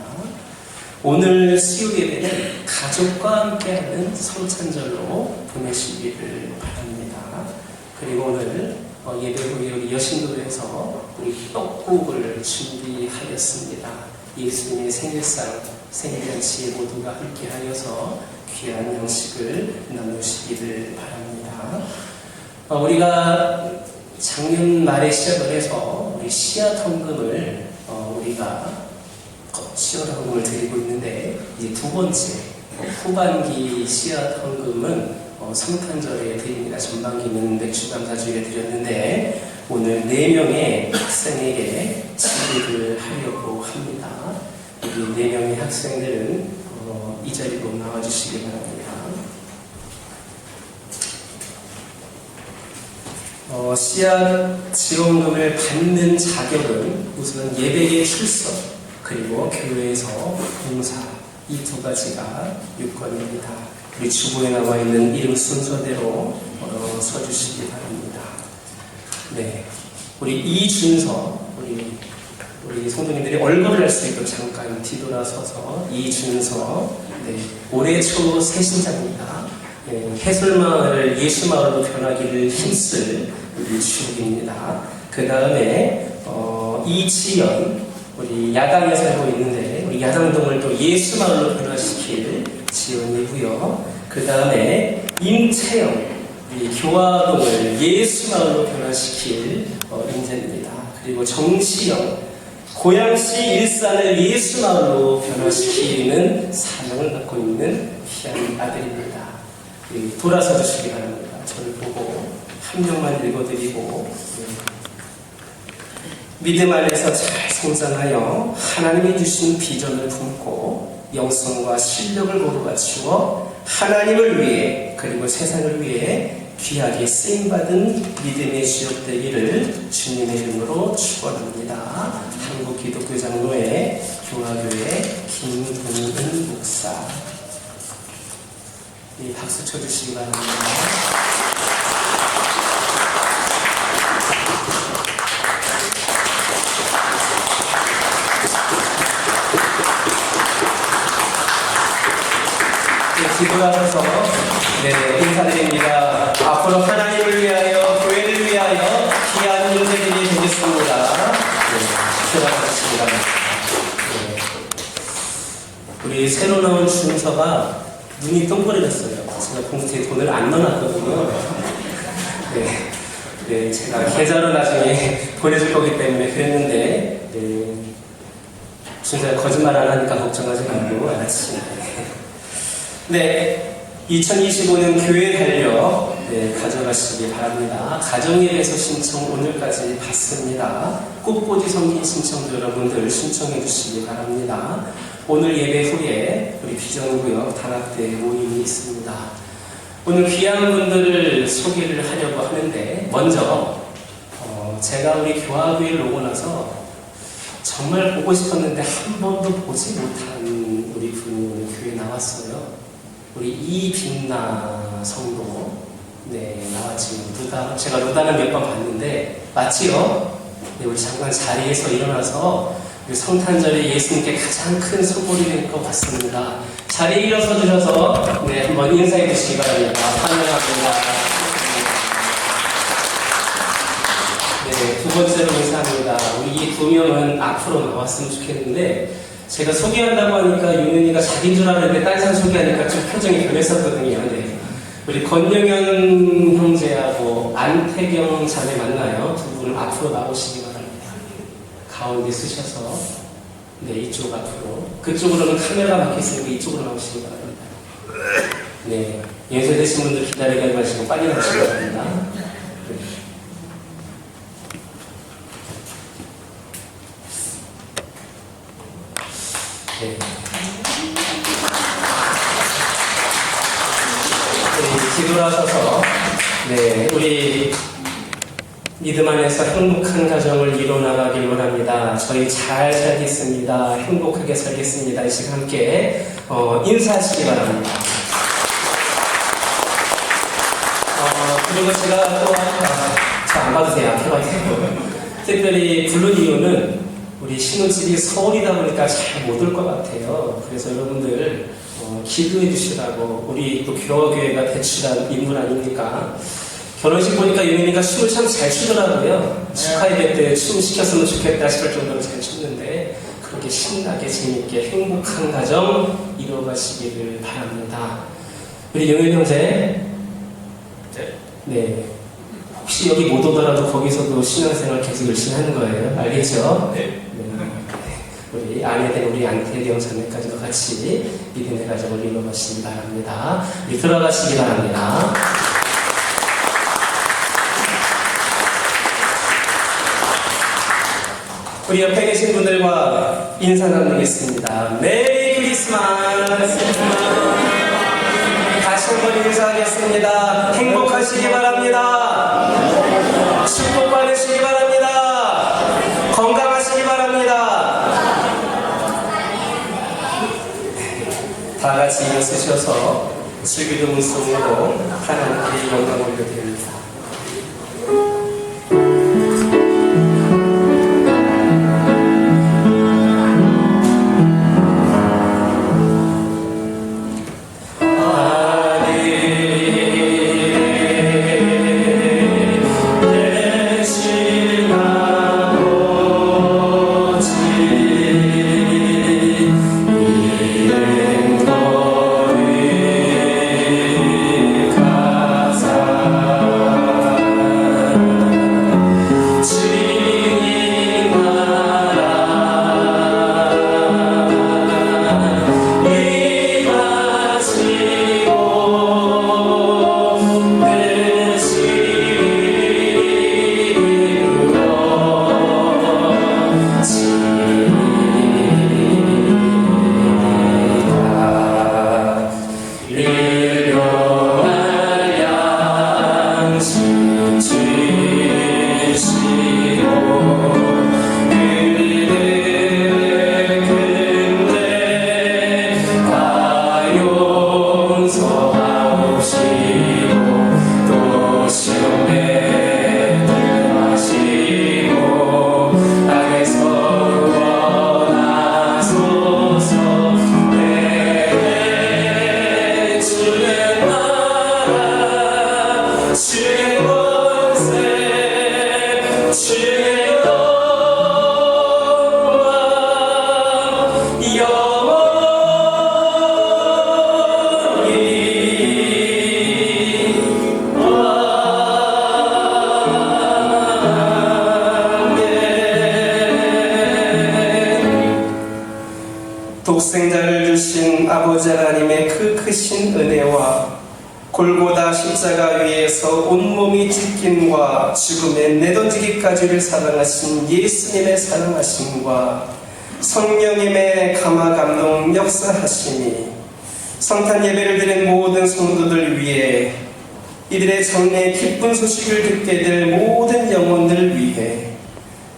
오늘 수요 예배는 가족과 함께하는 성탄절로 보내시기를 바랍니다. 그리고 오늘 예배 후에 우리 여신도에서 우리 떡국을 준비하였습니다. 예수님의 생일상, 생일잔치에 모두가 함께하여서 귀한 양식을 나누시기를 바랍니다. 우리가 작년 말에 시작을 해서 우리 씨앗 헌금을 우리가 씨앗 헌금을 드리고 있는데 이제 두 번째 후반기 씨앗 헌금은 성탄절에 드립니다. 전반기는 맥주 감사주일에 드렸는데 오늘 4명의 학생에게 지급을 하려고 합니다. 우리 4명의 학생들은 이 자리로 나와주시기 바랍니다. 씨앗 지원금을 받는 자격은 우선 예배에 출석 그리고 교회에서 봉사 이 두 가지가 요건입니다. 우리 주보에 나와 있는 이름 순서대로 서주시기 바랍니다. 네, 우리 이준서 우리 성도님들이 얼굴을 알 수 있도록 잠깐 뒤돌아서서 이준서 올해 초 새신자입니다. 해솔마을을 예수마을로 변하기를 힘쓸 우리 주역입니다. 그 다음에 이지연 우리 야당에 살고 있는데 우리 야당동을 또 예수마을로 변화시킬 지연이고요. 그 다음에 임채영 우리 교화동을 예수마을로 변화시킬 인재입니다. 그리고 정시영 고양시 일산을 예수마을로 변화시키는 사명을 갖고 있는 귀한 아들입니다. 돌아서 주시기 바랍니다. 저를 보고 한 명만 읽어드리고 믿음 안에서 잘 성장하여 하나님이 주신 비전을 품고 영성과 실력을 모두 갖추어 하나님을 위해 그리고 세상을 위해 귀하게 쓰임받은 믿음의 주역 되기를 주님의 이름으로 축원합니다. 한국기독교장로회 교화교회 김동은 목사 박수 쳐주시기 바랍니다. 뒤돌아서서 인사드립니다. 앞으로 하나님을 위하여 교회를 위하여 귀한 인재들이 되겠습니다. 들어가겠습니다. 우리 새로 나온 준서가 눈이 동그래졌어요. 제가 봉투에 돈을 안 넣어놨거든요. 제가 계좌로 나중에 보내줄 거기 때문에 그랬는데 준서가 거짓말 안 하니까 걱정하지 말고 알았지. 2025년 교회 달력 네, 가져가시기 바랍니다. 가정에 대해서 신청 오늘까지 받습니다. 꽃꽂이 섬긴 신청도 여러분들 신청해 주시기 바랍니다. 오늘 예배 후에 우리 비전구역 단합대 모임이 있습니다. 오늘 귀한 분들을 소개를 하려고 하는데 먼저 제가 우리 교화교회를 오고 나서 정말 보고 싶었는데 한 번도 보지 못한 우리 분이 교회에 나왔어요. 우리 이빛나 성도 나왔지요. 제가 루다는 몇 번 봤는데 맞지요? 네, 우리 잠깐 자리에서 일어나서 우리 성탄절에 예수님께 가장 큰 선물이 것 같습니다. 자리에 일어서 주셔서 한번 인사해 주시기 바랍니다. 환영합니다. 두 번째로 인사합니다. 우리 이 두 명은 앞으로 나왔으면 좋겠는데 제가 소개한다고 하니까 윤은이가 자기인 줄 알았는데 딴 사람 소개하니까 좀 표정이 변했었거든요. 네. 우리 권영현 형제하고 안태경 자매 만나요. 두 분을 앞으로 나오시기 바랍니다. 가운데 쓰셔서 이쪽 앞으로. 그쪽으로는 카메라가 막혀있으니까 이쪽으로 나오시기 바랍니다. 네, 연세되신 분들 기다리게 마시고 빨리 나오시기 바랍니다. 네. 뒤돌아서서 우리 믿음 안에서 행복한 가정을 이뤄나가길 원합니다. 저희 잘 살겠습니다. 행복하게 살겠습니다. 이 시간 함께 인사하시기 바랍니다. 그리고 제가 또 잘 안 봐도 돼요. 앞에 와주세요. 특별히 부른 이유는 우리 신혼집이 서울이다 보니까 잘 못 올 것 같아요. 그래서 여러분들 기도해 주시라고. 우리 또 교화교회가 배출한 인물 아닙니까? 결혼식 보니까 유민이가 춤을 참 잘 추더라고요. 축하 예배 때 춤 시켰으면 좋겠다 싶을 정도로 잘 췄는데 그렇게 신나게 재밌게 행복한 가정 이루어가시기를 바랍니다. 우리 영현 형제 혹시 여기 못 오더라도 거기서도 신앙생활 계속 열심히 하는 거예요. 알겠죠? 우리 아내된 우리 안태경 자매까지도 같이 믿음의 가정을 이루어가시기 바랍니다. 들어가시기 바랍니다. 우리 옆에 계신 분들과 인사 나누겠습니다. 메리 크리스마스. 다시 한번 인사하겠습니다. 행복하시기 바랍니다. 축복 받으시기 바랍니다. 건강하시기 바랍니다. 다 같이 일어서셔서 슬기로운 음성으로 하나님께 영광을 올려드립니다. 독생자를 주신 아버지 하나님의 그 크신 은혜와 골고다 십자가 위에서 온몸이 찢김과 죽음에 내던지기까지를 사랑하신 예수님의 사랑하심과 성령님의 감화감동 역사하심이 성탄 예배를 드린 모든 성도들 위해 이들의 장래의 기쁜 소식을 듣게 될 모든 영혼들 위해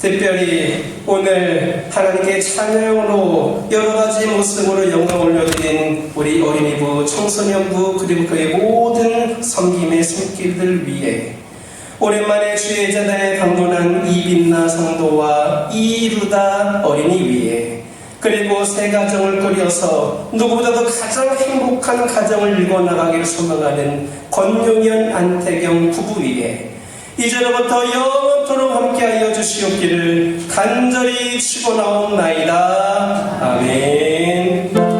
특별히 오늘 하나님께 찬양으로 여러가지 모습으로 영광 올려드린 우리 어린이부, 청소년부 그리고 그의 모든 섬김의 손길들 위해 오랜만에 주의 자단에 방문한 이빈나 성도와 이루다 어린이 위해 그리고 새 가정을 꾸려서 누구보다도 가장 행복한 가정을 이뤄나가기를 소망하는 권용현 안태경 부부 위에 이제로부터 영원토록 함께하여 주시옵기를 간절히 축원하옵나이다. 아멘.